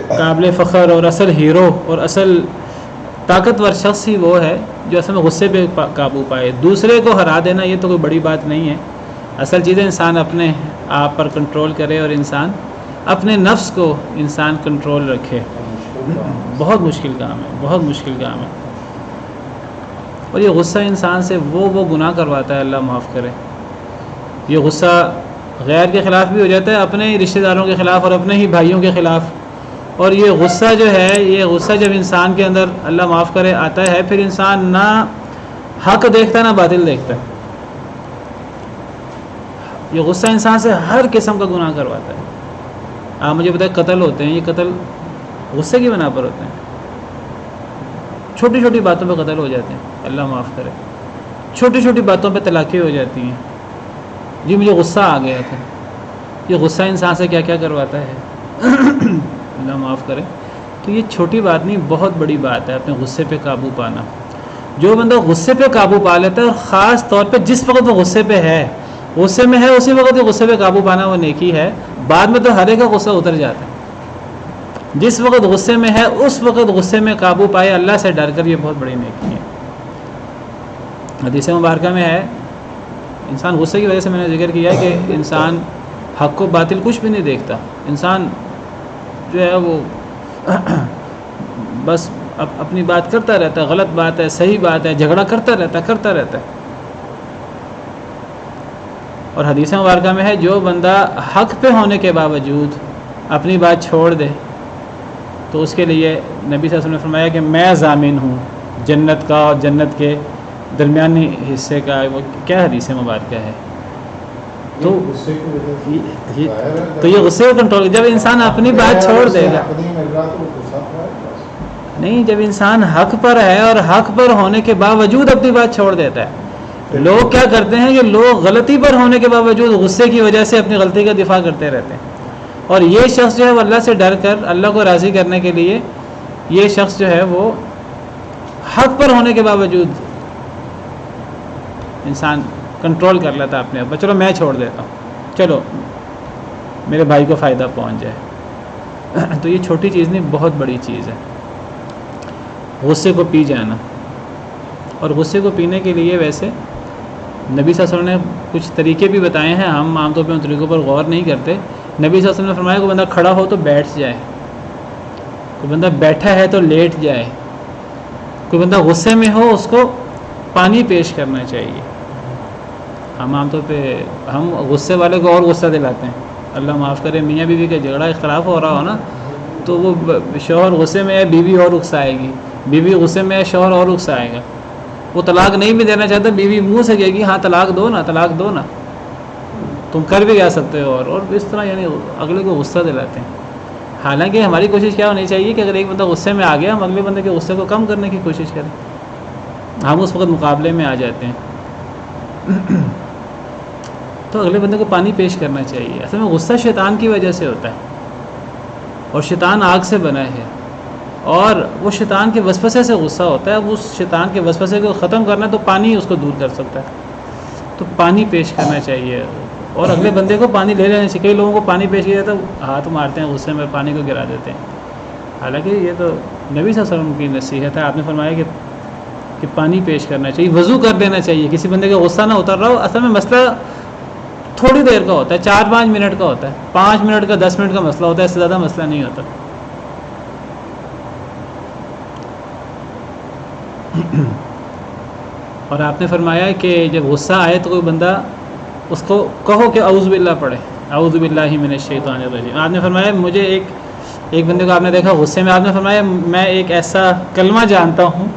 قابل فخر اور اصل ہیرو اور اصل طاقتور شخص ہی وہ ہے جو اصل میں غصے پہ قابو پائے. دوسرے کو ہرا دینا یہ تو کوئی بڑی بات نہیں ہے. اصل چیز ہے انسان اپنے آپ پر کنٹرول کرے اور انسان اپنے نفس کو انسان کنٹرول رکھے. بہت مشکل کام ہے، بہت مشکل کام ہے. اور یہ غصہ انسان سے وہ گناہ کرواتا ہے، اللہ معاف کرے. یہ غصہ غیر کے خلاف بھی ہو جاتا ہے، اپنے رشتہ داروں کے خلاف اور اپنے ہی بھائیوں کے خلاف. اور یہ غصہ جو ہے، یہ غصہ جب انسان کے اندر اللہ معاف کرے آتا ہے، پھر انسان نہ حق دیکھتا نہ باطل دیکھتا. یہ غصہ انسان سے ہر قسم کا گناہ کرواتا ہے. آپ مجھے بتائیں قتل ہوتے ہیں، یہ قتل غصے کی بنا پر ہوتے ہیں. چھوٹی چھوٹی باتوں پہ قتل ہو جاتے ہیں، اللہ معاف کرے. چھوٹی چھوٹی باتوں پہ طلاقیں ہو جاتی ہیں. جی مجھے غصہ آ گیا تھا. یہ غصہ انسان سے کیا کیا کرواتا ہے اللہ معاف کرے. تو یہ چھوٹی بات نہیں، بہت بڑی بات ہے اپنے غصے پہ قابو پانا. جو بندہ غصے پہ قابو پا لیتا ہے، اور خاص طور پہ جس وقت وہ غصے پہ ہے، غصے میں ہے، اسی وقت غصے پہ قابو پانا وہ نیکی ہے. بعد میں تو ہر ایک کا غصہ اتر جاتا ہے. جس وقت غصے میں ہے اس وقت غصے میں قابو پائے اللہ سے ڈر کر، یہ بہت بڑی نیکی ہے. حدیث مبارکہ میں ہے، انسان غصے کی وجہ سے میں نے ذکر کیا کہ انسان حق و باطل کچھ بھی نہیں دیکھتا. انسان جو ہے وہ بس اپنی بات کرتا رہتا ہے، غلط بات ہے، صحیح بات ہے، جھگڑا کرتا رہتا ہے. اور حدیث مبارکہ میں ہے جو بندہ حق پہ ہونے کے باوجود اپنی بات چھوڑ دے تو اس کے لیے نبی صلی اللہ علیہ وسلم نے فرمایا کہ میں ضامن ہوں جنت کا اور جنت کے درمیانی حصے کا. وہ کیا حدیث مبارکہ ہے؟ تو یہ غصے کو کنٹرول، جب انسان اپنی بات چھوڑ دے گا. نہیں، جب انسان حق پر ہے اور حق پر ہونے کے باوجود اپنی بات چھوڑ دیتا ہے. لوگ کیا کرتے ہیں کہ لوگ غلطی پر ہونے کے باوجود غصے کی وجہ سے اپنی غلطی کا دفاع کرتے رہتے ہیں. اور یہ شخص جو ہے وہ اللہ سے ڈر کر اللہ کو راضی کرنے کے لیے، یہ شخص جو ہے وہ حق پر ہونے کے باوجود انسان کنٹرول کر لیتا اپنے آپ. چلو میں چھوڑ دیتا ہوں، چلو میرے بھائی کو فائدہ پہنچ جائے. تو یہ چھوٹی چیز نہیں، بہت بڑی چیز ہے غصے کو پی جانا. اور غصے کو پینے کے لیے ویسے نبی صلی اللہ علیہ وسلم نے کچھ طریقے بھی بتائے ہیں. ہم عام طور پہ ان طریقوں پر غور نہیں کرتے. نبی صلی اللہ علیہ وسلم نے فرمایا کہ بندہ کھڑا ہو تو بیٹھ جائے. کوئی بندہ بیٹھا ہے تو لیٹ جائے، کوئی بندہ غصے میں ہو اس کو پانی پیش کرنا چاہیے۔ ہم عام طور پہ ہم غصے والے کو اور غصہ دلاتے ہیں، اللہ معاف کرے، میاں بیوی کا جھگڑا اختلاف ہو رہا ہو نا، تو وہ شوہر غصے میں ہے، بیوی اور غصہ آئے گی، بیوی غصے میں ہے، شوہر اور غصہ آئے گا، وہ طلاق نہیں بھی دینا چاہتا، بیوی منہ سے کہے گی ہاں طلاق دو نا، طلاق دو نا، تم کر بھی جا سکتے ہو، اور اس طرح یعنی اگلے کو غصہ دلاتے ہیں۔ حالانکہ ہماری کوشش کیا ہونی چاہیے کہ اگر ایک بندہ غصے میں آ گیا، ہم اگلے بندے کے غصے کو کم کرنے کی کوشش کریں، ہم اس وقت مقابلے میں آ جاتے ہیں۔ تو اگلے بندے کو پانی پیش کرنا چاہیے۔ اصل میں غصہ شیطان کی وجہ سے ہوتا ہے، اور شیطان آگ سے بنا ہے، اور وہ شیطان کے وسوسے سے غصہ ہوتا ہے۔ اس شیطان کے وسوسے کو ختم کرنا ہے تو پانی اس کو دور کر سکتا ہے، تو پانی پیش کرنا چاہیے، اور اگلے بندے کو پانی لے لینا چاہیے۔ کئی لوگوں کو پانی پیش کیا جاتا ہے ہاتھ مارتے ہیں غصے میں، پانی کو گرا دیتے ہیں، حالانکہ یہ تو نبی صلی اللہ علیہ وسلم کی نصیحت ہے۔ آپ نے فرمایا کہ پانی پیش کرنا چاہیے، وضو کر دینا چاہیے، کسی بندے کا غصہ نہ اتر رہا ہو۔ اصل میں مسئلہ تھوڑی دیر کا ہوتا ہے، 4-5 منٹ کا ہوتا ہے، 5 منٹ کا 10 منٹ کا مسئلہ ہوتا ہے، اس سے زیادہ مسئلہ نہیں ہوتا۔ اور آپ نے فرمایا کہ جب غصہ آئے تو کوئی بندہ اس کو کہو کہ اعوذ باللہ پڑھے، اعوذ باللہ من الشیطان الرجیم۔ آپ نے فرمایا مجھے ایک بندے کو آپ نے دیکھا غصے میں، آپ نے فرمایا میں ایک ایسا کلمہ جانتا ہوں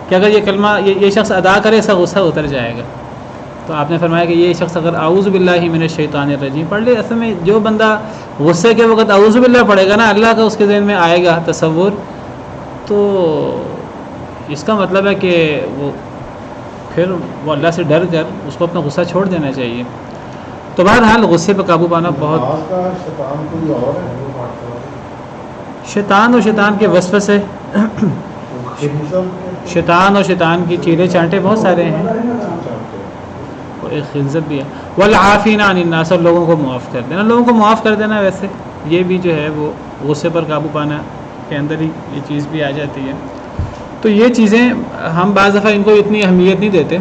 کہ اگر یہ کلمہ یہ شخص ادا کرے اس کا غصہ اتر جائے گا۔ تو آپ نے فرمایا کہ یہ شخص اگر اعوذ باللہ من الشیطان الرجیم پڑھ لے، اصل میں جو بندہ غصے کے وقت اعوذ باللہ پڑھے گا نا، اللہ کا اس کے ذہن میں آئے گا تصور، تو اس کا مطلب ہے کہ پھر وہ اللہ سے ڈر کر اس کو اپنا غصہ چھوڑ دینا چاہیے۔ تو بہرحال غصے پہ قابو پانا بہت، شیطان کوئی اور ہے، شیطان اور شیطان کے وسوسے، شیطان اور شیطان کی چیرے چانٹے بہت سارے ہیں، اور ایک خنزب بھی ہے۔ والعافین عن الناس، اور لوگوں کو معاف کر دینا، لوگوں کو معاف کر دینا ویسے یہ بھی جو ہے وہ غصے پر قابو پانا کے اندر ہی یہ چیز بھی آ جاتی ہے۔ تو یہ چیزیں ہم بعض دفعہ ان کو اتنی اہمیت نہیں دیتے،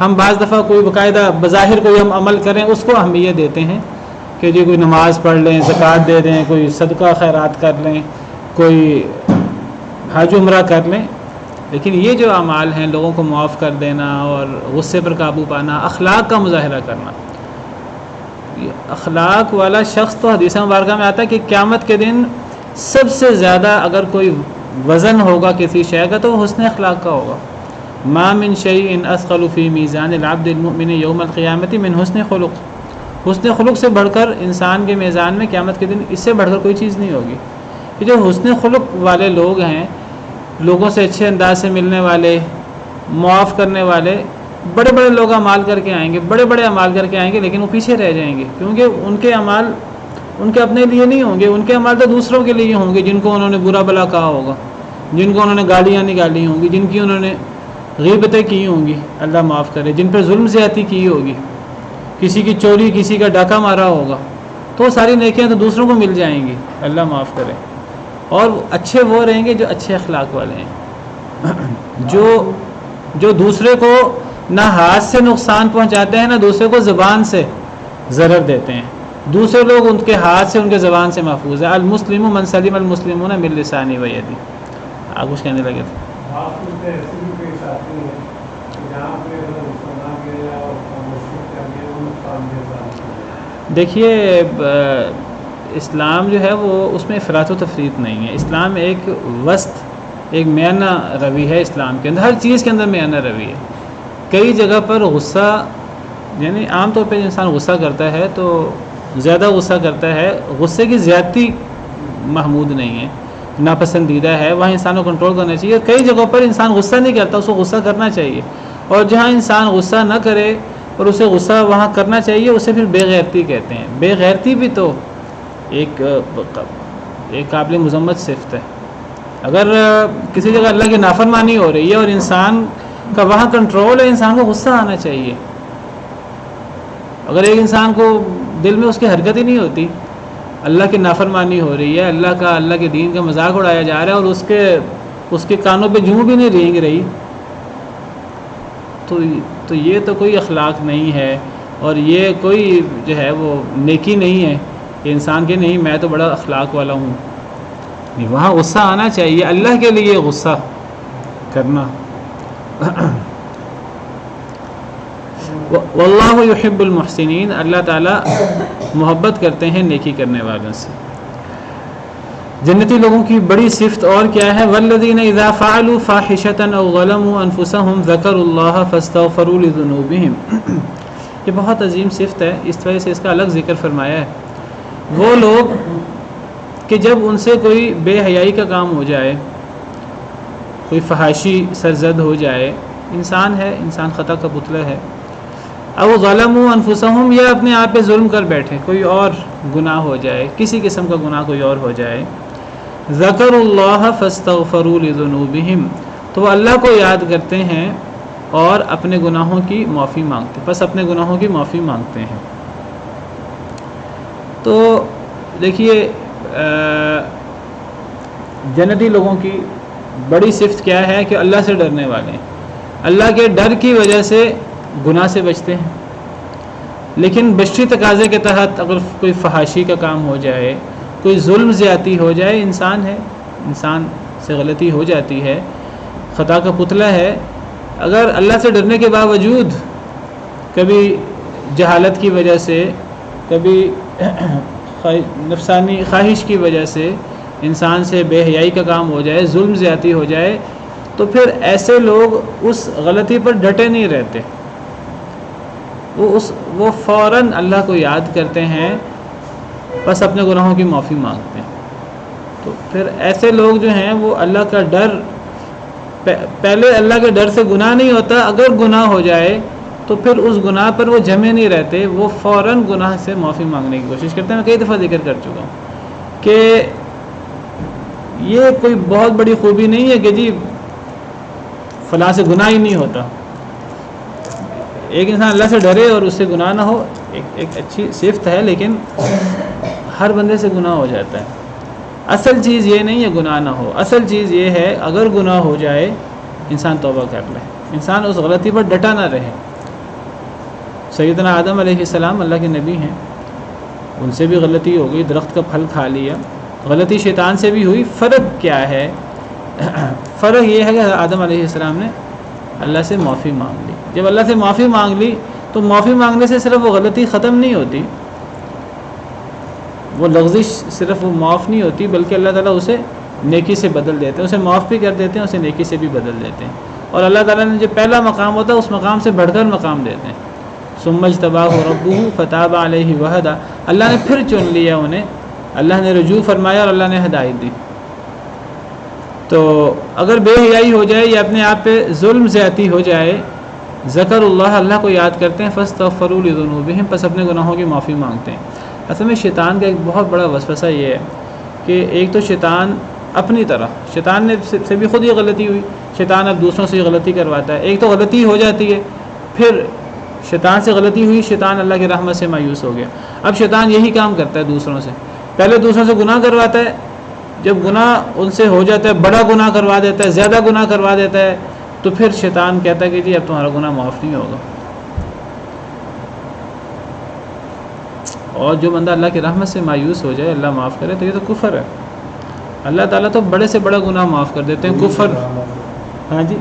ہم بعض دفعہ کوئی باقاعدہ بظاہر کوئی ہم عمل کریں اس کو اہمیت دیتے ہیں کہ جی کوئی نماز پڑھ لیں، زکوٰۃ دے دیں، کوئی صدقہ خیرات کر لیں، کوئی حج عمرہ کر لیں، لیکن یہ جو اعمال ہیں لوگوں کو معاف کر دینا اور غصے پر قابو پانا، اخلاق کا مظاہرہ کرنا، یہ اخلاق والا شخص تو حدیث مبارکہ میں آتا ہے کہ قیامت کے دن سب سے زیادہ اگر کوئی وزن ہوگا کسی شے کا تو وہ حسن اخلاق کا ہوگا۔ ما من شیء اثقل فی میزان العبد المؤمن یوم القیامت من حسن خلق، حسن خلق سے بڑھ کر انسان کے میزان میں قیامت کے دن اس سے بڑھ کر کوئی چیز نہیں ہوگی۔ یہ جو حسن خلق والے لوگ ہیں، لوگوں سے اچھے انداز سے ملنے والے، معاف کرنے والے، بڑے بڑے لوگ اعمال کر کے آئیں گے، بڑے بڑے اعمال کر کے آئیں گے، لیکن وہ پیچھے رہ جائیں گے، کیونکہ ان کے اعمال ان کے اپنے لیے نہیں ہوں گے، ان کے اعمال تو دوسروں کے لیے ہوں گے، جن کو انہوں نے برا بلا کہا ہوگا، جن کو انہوں نے گالیاں نکالی ہوں گی، جن کی انہوں نے غیبتیں کی ہوں گی، اللہ معاف کرے، جن پر ظلم زیادتی کی ہوگی، کسی کی چوری، کسی کا ڈاکہ مارا ہوگا، تو وہ ساری نیکیاں تو دوسروں کو مل جائیں گی، اللہ معاف کرے۔ اور اچھے وہ رہیں گے جو اچھے اخلاق والے ہیں، جو دوسرے کو نہ ہاتھ سے نقصان پہنچاتے ہیں، نہ دوسرے کو زبان سے ضرر دیتے ہیں، دوسرے لوگ ان کے ہاتھ سے، ان کے زبان سے محفوظ ہے۔ المسلم من سلم المسلمون من لسانہ و یدہ۔ آپ کچھ کہنے لگے تھے؟ دیکھیے اسلام جو ہے وہ اس میں افراط و تفریط نہیں ہے، اسلام ایک وسط، ایک میانہ روی ہے اسلام کے اندر، ہر چیز کے اندر میانہ روی ہے۔ کئی جگہ پر غصہ، یعنی عام طور پہ انسان غصہ کرتا ہے تو زیادہ غصہ کرتا ہے، غصے کی زیادتی محمود نہیں ہے، ناپسندیدہ ہے، وہاں انسان کو کنٹرول کرنا چاہیے۔ کئی جگہوں پر انسان غصہ نہیں کرتا، اس کو غصہ کرنا چاہیے، اور جہاں انسان غصہ نہ کرے اور اسے غصہ وہاں کرنا چاہیے، اسے پھر بے غیرتی کہتے ہیں۔ بے غیرتی بھی تو ایک قابل مذمت صفت ہے۔ اگر کسی جگہ اللہ کی نافرمانی ہو رہی ہے اور انسان کا وہاں کنٹرول ہے، انسان کو غصہ آنا چاہیے۔ اگر ایک انسان کو دل میں اس کی حرکت ہی نہیں ہوتی، اللہ کی نافرمانی ہو رہی ہے، اللہ کے دین کا مذاق اڑایا جا رہا ہے، اور اس کے کانوں پہ جوں بھی نہیں رینگ رہی، تو یہ تو کوئی اخلاق نہیں ہے، اور یہ کوئی جو ہے وہ نیکی نہیں ہے کہ انسان کے نہیں میں تو بڑا اخلاق والا ہوں، وہاں غصہ آنا چاہیے، اللہ کے لیے غصہ کرنا. واللہ یحب المحسنین، اللہ تعالیٰ محبت کرتے ہیں نیکی کرنے والوں سے. جنتی لوگوں کی بڑی صفت اور کیا ہے؟ والذین اذا فعلوا فاحشۃ او ظلموا انفسهم ذکروا اللہ فاستغفروا لذنوبهم. یہ بہت عظیم صفت ہے، اس وجہ سے اس کا الگ ذکر فرمایا ہے. وہ لوگ کہ جب ان سے کوئی بے حیائی کا کام ہو جائے، کوئی فحاشی سرزد ہو جائے، انسان ہے، انسان خطا کا پتلا ہے، او ظلموا انفسهم، یا اپنے آپ پہ ظلم کر بیٹھے، کوئی اور گناہ ہو جائے، کسی قسم کا گناہ کوئی اور ہو جائے، ذکر اللہ فاستغفروا لذنوبہم، تو وہ اللہ کو یاد کرتے ہیں اور اپنے گناہوں کی معافی مانگتے، بس اپنے گناہوں کی معافی مانگتے ہیں. تو دیکھیے جنتی لوگوں کی بڑی صفت کیا ہے کہ اللہ سے ڈرنے والے ہیں، اللہ کے ڈر کی وجہ سے گناہ سے بچتے ہیں. لیکن بشری تقاضے کے تحت اگر کوئی فحاشی کا کام ہو جائے، کوئی ظلم زیادتی ہو جائے، انسان ہے، انسان سے غلطی ہو جاتی ہے، خطا کا پتلا ہے، اگر اللہ سے ڈرنے کے باوجود کبھی جہالت کی وجہ سے، کبھی نفسانی خواہش کی وجہ سے انسان سے بے حیائی کا کام ہو جائے، ظلم زیادتی ہو جائے، تو پھر ایسے لوگ اس غلطی پر ڈٹے نہیں رہتے، وہ فوراً اللہ کو یاد کرتے ہیں، بس اپنے گناہوں کی معافی مانگتے ہیں. تو پھر ایسے لوگ جو ہیں وہ اللہ کا ڈر، پہلے اللہ کے ڈر سے گناہ نہیں ہوتا، اگر گناہ ہو جائے تو پھر اس گناہ پر وہ جمے نہیں رہتے، وہ فوراً گناہ سے معافی مانگنے کی کوشش کرتے ہیں. میں کئی دفعہ ذکر کر چکا ہوں کہ یہ کوئی بہت بڑی خوبی نہیں ہے کہ جی فلاں سے گناہ ہی نہیں ہوتا. ایک انسان اللہ سے ڈرے اور اس سے گناہ نہ ہو، ایک اچھی صفت ہے، لیکن ہر بندے سے گناہ ہو جاتا ہے. اصل چیز یہ نہیں ہے گناہ نہ ہو، اصل چیز یہ ہے اگر گناہ ہو جائے انسان توبہ کر لے، انسان اس غلطی پر ڈٹا نہ رہے. سیدنا آدم علیہ السلام اللہ کے نبی ہیں، ان سے بھی غلطی ہو گئی، درخت کا پھل کھا لیا، غلطی شیطان سے بھی ہوئی. فرق کیا ہے؟ فرق یہ ہے کہ آدم علیہ السلام نے اللہ سے معافی مانگ لی. جب اللہ سے معافی مانگ لی تو معافی مانگنے سے صرف وہ غلطی ختم نہیں ہوتی، وہ لغزش صرف وہ معاف نہیں ہوتی، بلکہ اللہ تعالیٰ اسے نیکی سے بدل دیتے ہیں، اسے معاف بھی کر دیتے ہیں، اسے نیکی سے بھی بدل دیتے ہیں. اور اللہ تعالیٰ نے جو پہلا مقام ہوتا ہے اس مقام سے بڑھ کر مقام دیتے ہیں. ثم اجتباہ ربہ فتاب علیہ وہدی، اللہ نے پھر چن لیا انہیں، اللہ نے رجوع فرمایا اور اللہ نے ہدایت دی. تو اگر بے حیائی ہو جائے یا اپنے آپ پہ ظلم زیادتی ہو جائے، ذکر اللہ، اللہ کو یاد کرتے ہیں، فاستغفروا لذنوبہم، پس اپنے گناہوں کی معافی مانگتے ہیں. اصل میں شیطان کا ایک بہت بڑا وسوسہ یہ ہے کہ ایک تو شیطان اپنی طرح، شیطان نے سے بھی خود یہ غلطی ہوئی، شیطان اب دوسروں سے یہ غلطی کرواتا ہے. ایک تو غلطی ہو جاتی ہے، پھر شیطان سے غلطی ہوئی، شیطان اللہ کی رحمت سے مایوس ہو گیا. اب شیطان یہی کام کرتا ہے دوسروں سے، پہلے دوسروں سے گناہ کرواتا ہے، جب گناہ ان سے ہو جاتا ہے، بڑا گناہ کروا دیتا ہے، زیادہ گناہ کروا دیتا ہے، تو پھر شیطان کہتا ہے کہ جی اب تمہارا گناہ معاف نہیں ہوگا. اور جو بندہ اللہ کی رحمت سے مایوس ہو جائے، اللہ معاف کرے، تو یہ تو کفر ہے. اللہ تعالیٰ تو بڑے سے بڑا گناہ معاف کر دیتے ہیں. کفر، ہاں جی،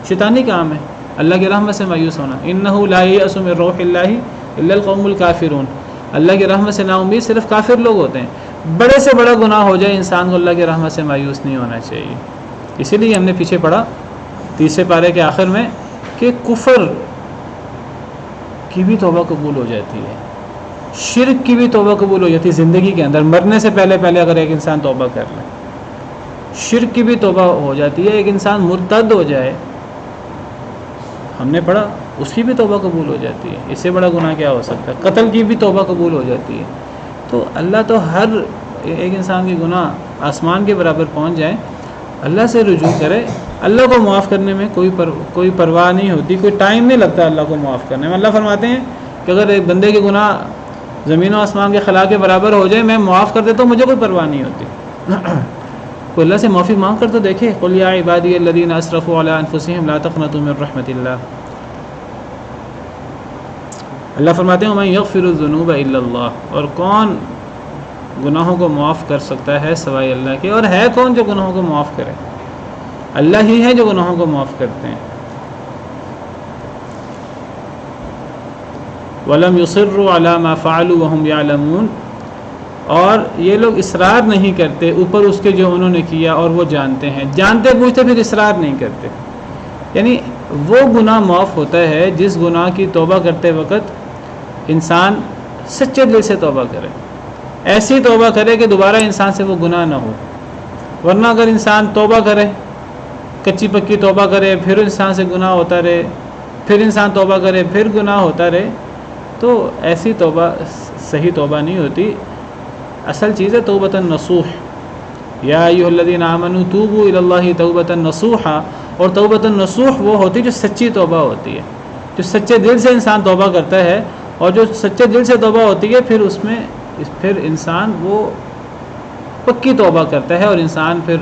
شیطانی کام ہے اللہ کی رحمت سے مایوس ہونا. انہ لا یأس من روح اللہ الا القوم الکافرون، اللہ کی رحمت سے نا امید صرف کافر لوگ ہوتے ہیں. بڑے سے بڑا گناہ ہو جائے انسان کو اللہ کی رحمت سے مایوس نہیں ہونا چاہیے. اسی لیے ہم نے پیچھے پڑھا 30 پارے کے آخر میں کہ کفر کی بھی توبہ قبول ہو جاتی ہے، شرک کی بھی توبہ قبول ہو جاتی ہے. زندگی کے اندر مرنے سے پہلے اگر ایک انسان توبہ کر لے، شرک کی بھی توبہ ہو جاتی ہے. ایک انسان مرتد ہو جائے، ہم نے پڑھا، اس کی بھی توبہ قبول ہو جاتی ہے. اس سے بڑا گناہ کیا ہو سکتا ہے؟ قتل کی بھی توبہ قبول ہو جاتی ہے. تو اللہ تو ہر ایک انسان کے گناہ آسمان کے برابر پہنچ جائیں، اللہ سے رجوع کرے. اللہ کو معاف کرنے میں کوئی پرواہ نہیں ہوتی، کوئی ٹائم نہیں لگتا اللہ کو معاف کرنے میں. اللہ فرماتے ہیں کہ اگر ایک بندے کے گناہ زمین و آسمان کے خلا کے برابر ہو جائے، میں معاف کر دیتا ہوں، مجھے کوئی پرواہ نہیں ہوتی. کوئی اللہ سے معافی مانگ کر تو دیکھے. قل یا عبادی الذین اسرفوا علی انفسہم لا تقنطوا من رحمت اللہ. اللہ فرماتے ہیں ومن یغفر الذنوب الا اللہ، اور کون گناہوں کو معاف کر سکتا ہے سوائے اللہ کے، اور ہے کون جو گناہوں کو معاف کرے؟ اللہ ہی ہے جو گناہوں کو معاف کرتے ہیں۔ وَلَمْ يُصِرُّوا عَلَى مَا فَعَلُوا وَهُمْ يَعْلَمُونَ، اور یہ لوگ اصرار نہیں کرتے اوپر اس کے جو انہوں نے کیا اور وہ جانتے ہیں، جانتے بوجھتے پھر اصرار نہیں کرتے۔ یعنی وہ گناہ معاف ہوتا ہے جس گناہ کی توبہ کرتے وقت انسان سچے دل سے توبہ کرے، ایسی توبہ کرے کہ دوبارہ انسان سے وہ گناہ نہ ہو۔ ورنہ اگر انسان توبہ کرے، کچی پکی توبہ کرے، پھر انسان سے گناہ ہوتا رہے، پھر انسان توبہ کرے، پھر گناہ ہوتا رہے، تو ایسی توبہ صحیح توبہ نہیں ہوتی۔ اصل چیز ہے توبۃ نصوح، یا ایھا الذین آمنوا توبوا الی اللہ توبۃ نصوحا، اور توبۃ نصوح وہ ہوتی ہے جو سچی توبہ ہوتی ہے، جو سچے دل سے انسان توبہ کرتا ہے، اور جو سچے دل سے توبہ ہوتی ہے پھر انسان وہ پکی توبہ کرتا ہے، اور انسان پھر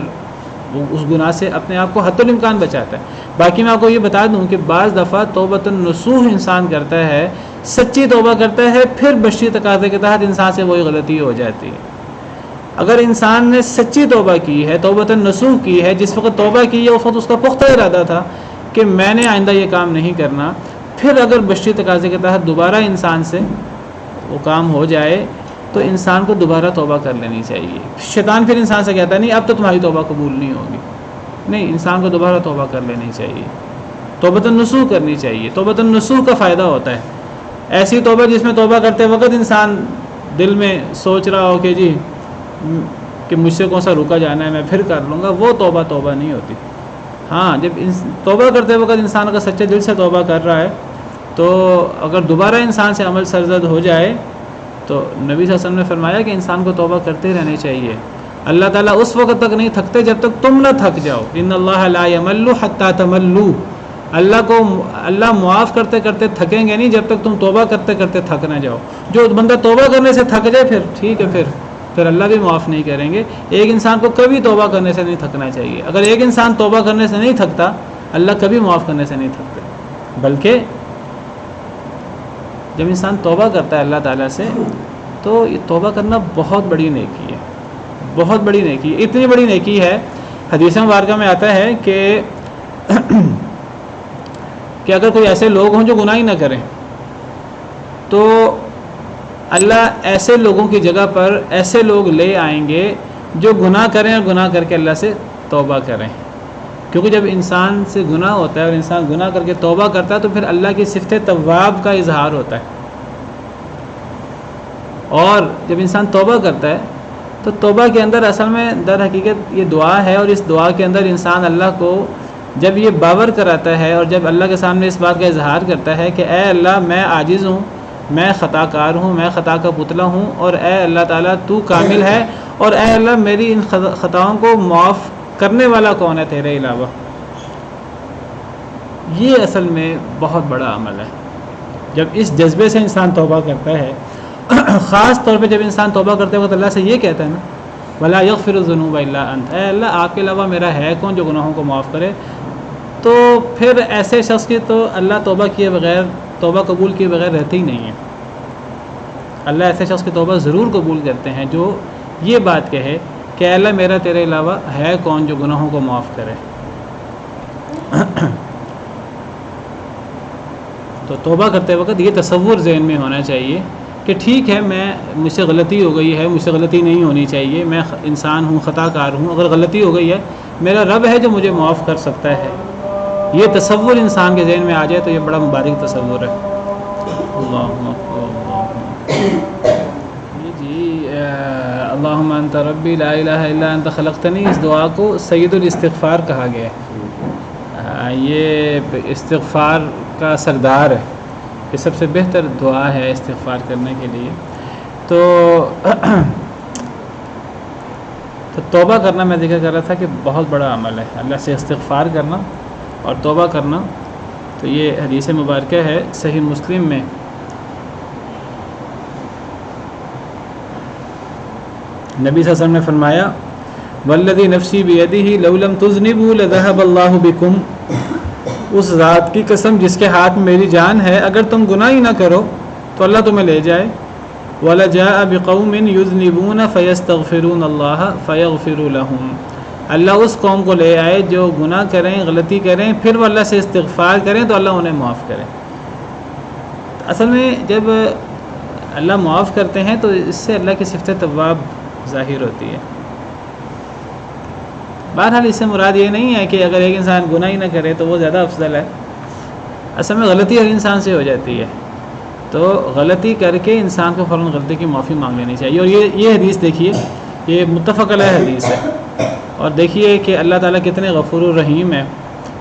وہ اس گناہ سے اپنے آپ کو حتی الامکان بچاتا ہے۔ باقی میں آپ کو یہ بتا دوں کہ بعض دفعہ توبۃ النصوح انسان کرتا ہے، سچی توبہ کرتا ہے، پھر بشری تقاضے کے تحت انسان سے وہی غلطی ہو جاتی ہے۔ اگر انسان نے سچی توبہ کی ہے، توبۃ النصوح کی ہے، جس وقت توبہ کی ہے اس وقت اس کا پختہ ارادہ تھا کہ میں نے آئندہ یہ کام نہیں کرنا، پھر اگر بشری تقاضے کے تحت دوبارہ انسان سے وہ کام ہو جائے تو انسان کو دوبارہ توبہ کر لینی چاہیے۔ شیطان پھر انسان سے کہتا ہے نہیں اب تو تمہاری توبہ قبول نہیں ہوگی، نہیں، انسان کو دوبارہ توبہ کر لینی چاہیے، توبۃ النصوح کرنی چاہیے۔ توبۃ النصوح کا فائدہ ہوتا ہے ایسی توبہ جس میں توبہ کرتے وقت انسان دل میں سوچ رہا ہو کہ جی کہ مجھ سے کون سا رکا جانا ہے، میں پھر کر لوں گا، وہ توبہ نہیں ہوتی۔ ہاں، جب توبہ کرتے وقت انسان اگر سچے دل سے توبہ کر رہا ہے تو اگر دوبارہ انسان سے عمل سرزد ہو جائے تو نبی صلی اللہ علیہ وسلم نے فرمایا کہ انسان کو توبہ کرتے رہنے چاہیے۔ اللہ تعالیٰ اس وقت تک نہیں تھکتے جب تک تم نہ تھک جاؤ۔ ان اللہ لا یمل حتی تملوا، اللہ معاف کرتے کرتے تھکیں گے نہیں جب تک تم توبہ کرتے کرتے تھک نہ جاؤ۔ جو بندہ توبہ کرنے سے تھک جائے پھر ٹھیک ہے، پھر اللہ بھی معاف نہیں کریں گے۔ ایک انسان کو کبھی توبہ کرنے سے نہیں تھکنا چاہیے۔ اگر ایک انسان توبہ کرنے سے نہیں تھکتا، اللہ کبھی معاف کرنے سے نہیں تھکتے، بلکہ جب انسان توبہ کرتا ہے اللہ تعالیٰ سے تو یہ توبہ کرنا بہت بڑی نیکی ہے، بہت بڑی نیکی ہے۔ اتنی بڑی نیکی ہے، حدیث مبارکہ میں آتا ہے کہ اگر کوئی ایسے لوگ ہوں جو گناہ ہی نہ کریں تو اللہ ایسے لوگوں کی جگہ پر ایسے لوگ لے آئیں گے جو گناہ کریں اور گناہ کر کے اللہ سے توبہ کریں۔ کیونکہ جب انسان سے گناہ ہوتا ہے اور انسان گناہ کر کے توبہ کرتا ہے تو پھر اللہ کی صفت تواب کا اظہار ہوتا ہے، اور جب انسان توبہ کرتا ہے تو توبہ کے اندر اصل میں در حقیقت یہ دعا ہے، اور اس دعا کے اندر انسان اللہ کو جب یہ باور کراتا ہے اور جب اللہ کے سامنے اس بات کا اظہار کرتا ہے کہ اے اللہ میں عاجز ہوں، میں خطا کار ہوں، میں خطا کا پتلا ہوں، اور اے اللہ تعالیٰ تو کامل ہے، اور اے اللہ میری ان خطاؤں کو معاف کرنے والا کون ہے تیرے علاوہ، یہ اصل میں بہت بڑا عمل ہے۔ جب اس جذبے سے انسان توبہ کرتا ہے، خاص طور پہ جب انسان توبہ کرتے وقت اللہ سے یہ کہتا ہے نا وَلَا يَغْفِرُ الذُّنُوبَ إِلَّا أَنْتَ، اے اللہ آپ کے علاوہ میرا ہے کون جو گناہوں کو معاف کرے، تو پھر ایسے شخص کی تو اللہ توبہ قبول کیے بغیر رہتی ہی نہیں ہے۔ اللہ ایسے شخص کی توبہ ضرور قبول کرتے ہیں جو یہ بات کہے کہ اے اللہ میرا تیرے علاوہ ہے کون جو گناہوں کو معاف کرے۔ تو توبہ کرتے وقت یہ تصور ذہن میں ہونا چاہیے کہ ٹھیک ہے مجھ سے غلطی ہو گئی ہے، مجھ سے غلطی نہیں ہونی چاہیے، میں انسان ہوں، خطا کار ہوں، اگر غلطی ہو گئی ہے میرا رب ہے جو مجھے معاف کر سکتا ہے۔ یہ تصور انسان کے ذہن میں آ جائے تو یہ بڑا مبارک تصور ہے۔ اللہم انت ربی لا الہ الا انت خلقتنی، اس دعا کو سید الاستغفار کہا گیا ہے، یہ استغفار کا سردار ہے، یہ سب سے بہتر دعا ہے استغفار کرنے کے لیے۔ تو توبہ کرنا میں ذکر کر رہا تھا کہ بہت بڑا عمل ہے، اللہ سے استغفار کرنا اور توبہ کرنا۔ تو یہ حدیث مبارکہ ہے صحیح مسلم میں، نبی صلی اللہ علیہ وسلم نے فرمایا والذی نفسی بیدہ لو لم تذنبوا لذهب اللہ بکم، اس ذات کی قسم جس کے ہاتھ میں میری جان ہے، اگر تم گناہ ہی نہ کرو تو اللہ تمہیں لے جائے۔ وَلَجَاءَ بِقَوْمٍ يُذْنِبُونَ فَيَسْتَغْفِرُونَ اللَّهَ فَيَغْفِرُ لَهُمْ، اللہ اس قوم کو لے آئے جو گناہ کریں، غلطی کریں، پھر وہ اللہ سے استغفار کریں تو اللہ انہیں معاف کرے۔ اصل میں جب اللہ معاف کرتے ہیں تو اس سے اللہ کی صفت تواب ظاہر ہوتی ہے۔ بہرحال اس سے مراد یہ نہیں ہے کہ اگر ایک انسان گناہ ہی نہ کرے تو وہ زیادہ افضل ہے۔ اصل میں غلطی ہر انسان سے ہو جاتی ہے، تو غلطی کر کے انسان کو فوراً غلطی کی معافی مانگ لینی چاہیے۔ اور یہ حدیث دیکھیے، یہ متفق علیہ حدیث ہے، اور دیکھیے کہ اللہ تعالیٰ کتنے غفور الرحیم ہے،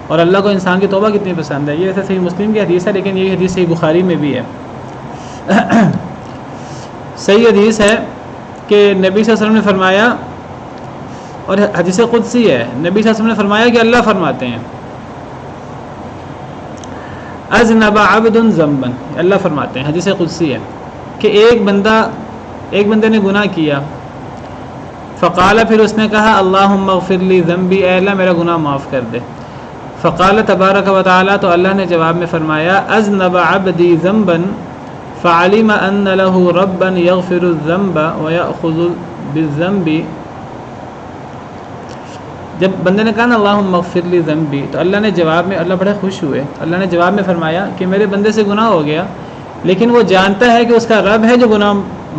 اور اللہ کو انسان کی توبہ کتنی پسند ہے۔ یہ ویسے صحیح مسلم کی حدیث ہے، لیکن یہ حدیث صحیح بخاری میں بھی ہے۔ صحیح حدیث ہے کہ نبی صلی اللہ علیہ وسلم نے فرمایا، اور حدیث قدسی ہے، نبی صلی اللہ علیہ وسلم نے فرمایا کہ اللہ فرماتے ہیں اذنب عبد ذنبا، اللہ فرماتے ہیں، حدیث قدسی ہے کہ ایک بندے نے گناہ کیا، فقال، پھر اس نے کہا اللہم اغفر لی ذنبی، اے اللہ میرا گناہ معاف کر دے۔ فقال تبارک و تعالی، تو اللہ نے جواب میں فرمایا اذنب عبدی ذنبا فعلم ان له ربا یغفر الذنب ویأخذ بالذنب۔ جب بندے نے کہا نا اللہم اغفر لی ذنبی، تو اللہ نے جواب میں، اللہ بڑے خوش ہوئے، اللہ نے جواب میں فرمایا کہ میرے بندے سے گناہ ہو گیا، لیکن وہ جانتا ہے کہ اس کا رب ہے جو گناہ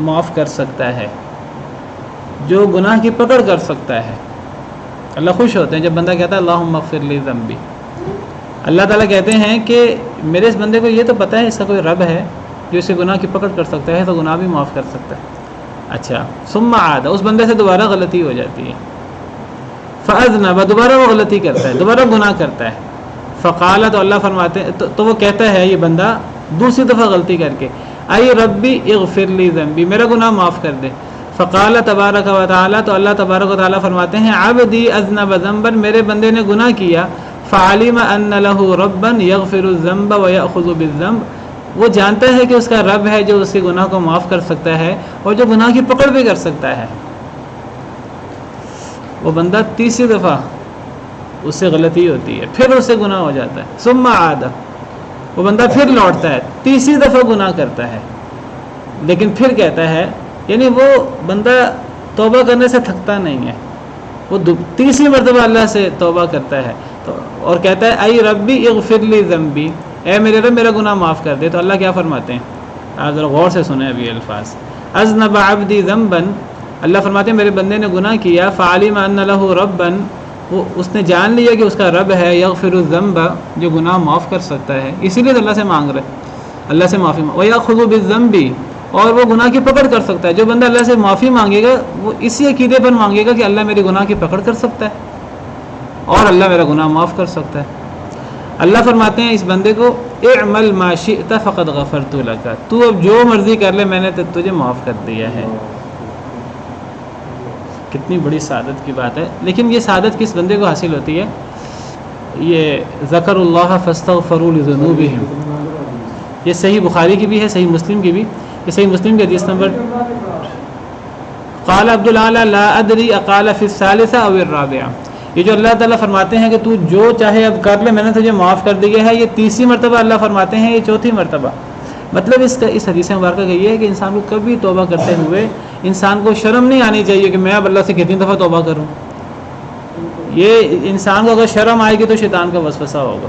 معاف کر سکتا ہے، جو گناہ کی پکڑ کر سکتا ہے۔ اللہ خوش ہوتے ہیں جب بندہ کہتا ہے اللہم اغفر لی ذنبی۔ اللہ تعالیٰ کہتے ہیں کہ میرے اس بندے کو یہ تو پتہ ہے اس کا کوئی رب ہے جو اسے گناہ کی پکڑ کر سکتا ہے، تو گناہ بھی معاف کر سکتا ہے۔ اچھا، ثم عاد، اس بندے سے دوبارہ غلطی ہو جاتی ہے، فاذنب، دوبارہ وہ غلطی کرتا ہے، دوبارہ گناہ کرتا ہے، فقال، تو اللہ فرماتے ہیں، تو وہ کہتا ہے یہ بندہ دوسری دفعہ غلطی کر کے ای ربی اغفر لی ذنبی، میرا گناہ معاف کر دے۔ فقال تبارک و تعالی، تو اللہ تبارک و تعالی فرماتے ہیں عبدی اذنب ذنبا، میرے بندے نے گناہ کیا، فعلم ان له ربا یغفر الذنب ویأخذ بالذنب، وہ جانتا ہے کہ اس کا رب ہے جو اس کے گناہ کو معاف کر سکتا ہے اور جو گناہ کی پکڑ بھی کر سکتا ہے۔ وہ بندہ تیسری دفعہ اس سے غلطی ہوتی ہے، پھر اس سے گناہ ہو جاتا ہے، ثم عاد، وہ بندہ پھر لوٹتا ہے، تیسری دفعہ گناہ کرتا ہے، لیکن پھر کہتا ہے، یعنی وہ بندہ توبہ کرنے سے تھکتا نہیں ہے، وہ تیسری مرتبہ اللہ سے توبہ کرتا ہے اور کہتا ہے ای ربی اغفر لی ذنبی، اے میرے رب میرا گناہ معاف کر دے۔ تو اللہ کیا فرماتے ہیں، آپ ذرا غور سے سنیں ابھی الفاظ، اذنب عبدی ذنبا، اللہ فرماتے ہیں میرے بندے نے گناہ کیا، فعلم ان له ربا، وہ اس نے جان لیا کہ اس کا رب ہے، یغفر الذنب، جو گناہ معاف کر سکتا ہے، اسی لیے تو اللہ سے مانگ رہے، اللہ سے معافی مانگ، ویأخذ بالذنب، اور وہ گناہ کی پکڑ کر سکتا ہے۔ جو بندہ اللہ سے معافی مانگے گا وہ اسی عقیدے پر مانگے گا کہ اللہ میری گناہ کی پکڑ کر سکتا ہے اور اللہ میرا گناہ معاف کر سکتا ہے۔ اللہ فرماتے ہیں اس بندے کو اعمل ما شئت فقد غفرت لک، تو اب جو مرضی کر لے میں نے تجھے معاف کر دیا ہے۔ کتنی بڑی سعادت کی بات ہے، لیکن یہ سعادت کس بندے کو حاصل ہوتی ہے؟ یہ ذکر اللہ فاستغفروا لذنوبہم، یہ صحیح بخاری کی بھی ہے، صحیح مسلم کی بھی، یہ صحیح مسلم کے حدیث نمبر، قال عبد الاعلی لا ادری اقال فی الثالثہ او الرابعہ، یہ جو اللہ تعالیٰ فرماتے ہیں کہ تو جو چاہے اب کر لے میں نے تجھے معاف کر دیا ہے، یہ تیسری مرتبہ اللہ فرماتے ہیں، یہ چوتھی مرتبہ۔ مطلب اس حدیث مبارکہ کا یہ ہے کہ انسان کو کبھی توبہ کرتے ہوئے انسان کو شرم نہیں آنی چاہیے کہ میں اب اللہ سے کتنی دفعہ توبہ کروں۔ یہ انسان کو اگر شرم آئے گی تو شیطان کا وسوسہ ہوگا۔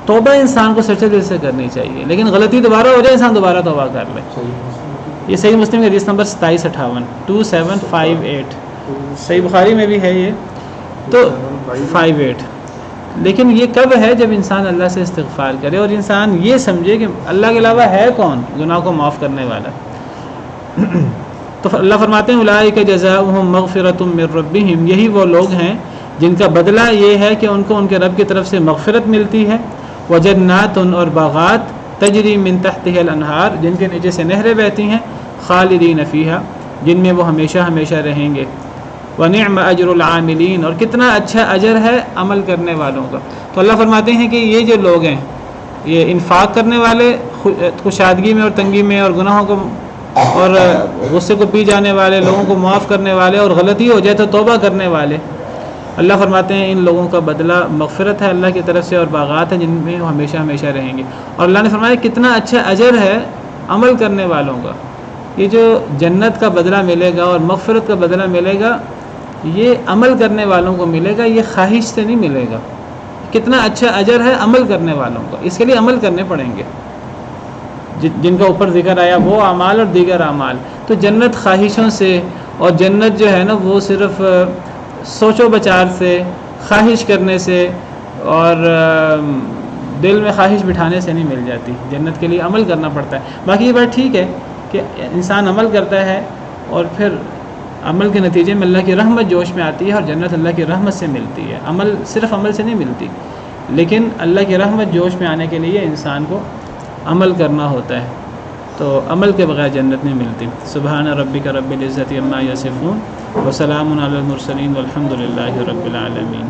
توبہ انسان کو سچے دل سے کرنی چاہیے، لیکن غلطی دوبارہ ہو جائے انسان دوبارہ توبہ کر لے۔ یہ صحیح مسلم کے حدیث نمبر 2758 2758، صحیح بخاری میں بھی ہے یہ تو 58۔ لیکن یہ کب ہے؟ جب انسان اللہ سے استغفار کرے اور انسان یہ سمجھے کہ اللہ کے علاوہ ہے کون گناہ کو معاف کرنے والا۔ تو اللہ فرماتے ہیں اولئک جزاؤہم مغفرۃ من ربہم، یہی وہ لوگ ہیں جن کا بدلہ یہ ہے کہ ان کو ان کے رب کی طرف سے مغفرت ملتی ہے، وجنات، اور باغات، تجری من تحتها الانہار، جن کے نیچے سے نہریں بہتی ہیں، خالدین فیہا، جن میں وہ ہمیشہ ہمیشہ رہیں گے، ونعم اجر العاملین، اور کتنا اچھا اجر ہے عمل کرنے والوں کا۔ تو اللہ فرماتے ہیں کہ یہ جو لوگ ہیں، یہ انفاق کرنے والے، کشادگی میں اور تنگی میں اور گناہوں کو اور غصے کو پی جانے والے، لوگوں کو معاف کرنے والے، اور غلطی ہو جائے تو توبہ کرنے والے، اللہ فرماتے ہیں ان لوگوں کا بدلہ مغفرت ہے اللہ کی طرف سے اور باغات ہیں جن میں وہ ہمیشہ ہمیشہ رہیں گے۔ اور اللہ نے فرمایا کتنا اچھا اجر ہے عمل کرنے والوں کا، یہ جو جنت کا بدلہ ملے گا اور مغفرت کا بدلہ ملے گا یہ عمل کرنے والوں کو ملے گا، یہ خواہش سے نہیں ملے گا۔ کتنا اچھا اجر ہے عمل کرنے والوں کو، اس کے لیے عمل کرنے پڑیں گے، جن کا اوپر ذکر آیا وہ اعمال اور دیگر اعمال۔ تو جنت خواہشوں سے، اور جنت جو ہے نا وہ صرف سوچ و بچار سے، خواہش کرنے سے اور دل میں خواہش بٹھانے سے نہیں مل جاتی۔ جنت کے لیے عمل کرنا پڑتا ہے۔ باقی یہ بات ٹھیک ہے کہ انسان عمل کرتا ہے اور پھر عمل کے نتیجے میں اللہ کی رحمت جوش میں آتی ہے اور جنت اللہ کی رحمت سے ملتی ہے۔ عمل صرف عمل سے نہیں ملتی، لیکن اللہ کی رحمت جوش میں آنے کے لیے انسان کو عمل کرنا ہوتا ہے، تو عمل کے بغیر جنت نہیں ملتی۔ سبحان ربک رب العزت عما یصفون وسلام علی المرسلین والحمد للہ رب العالمین۔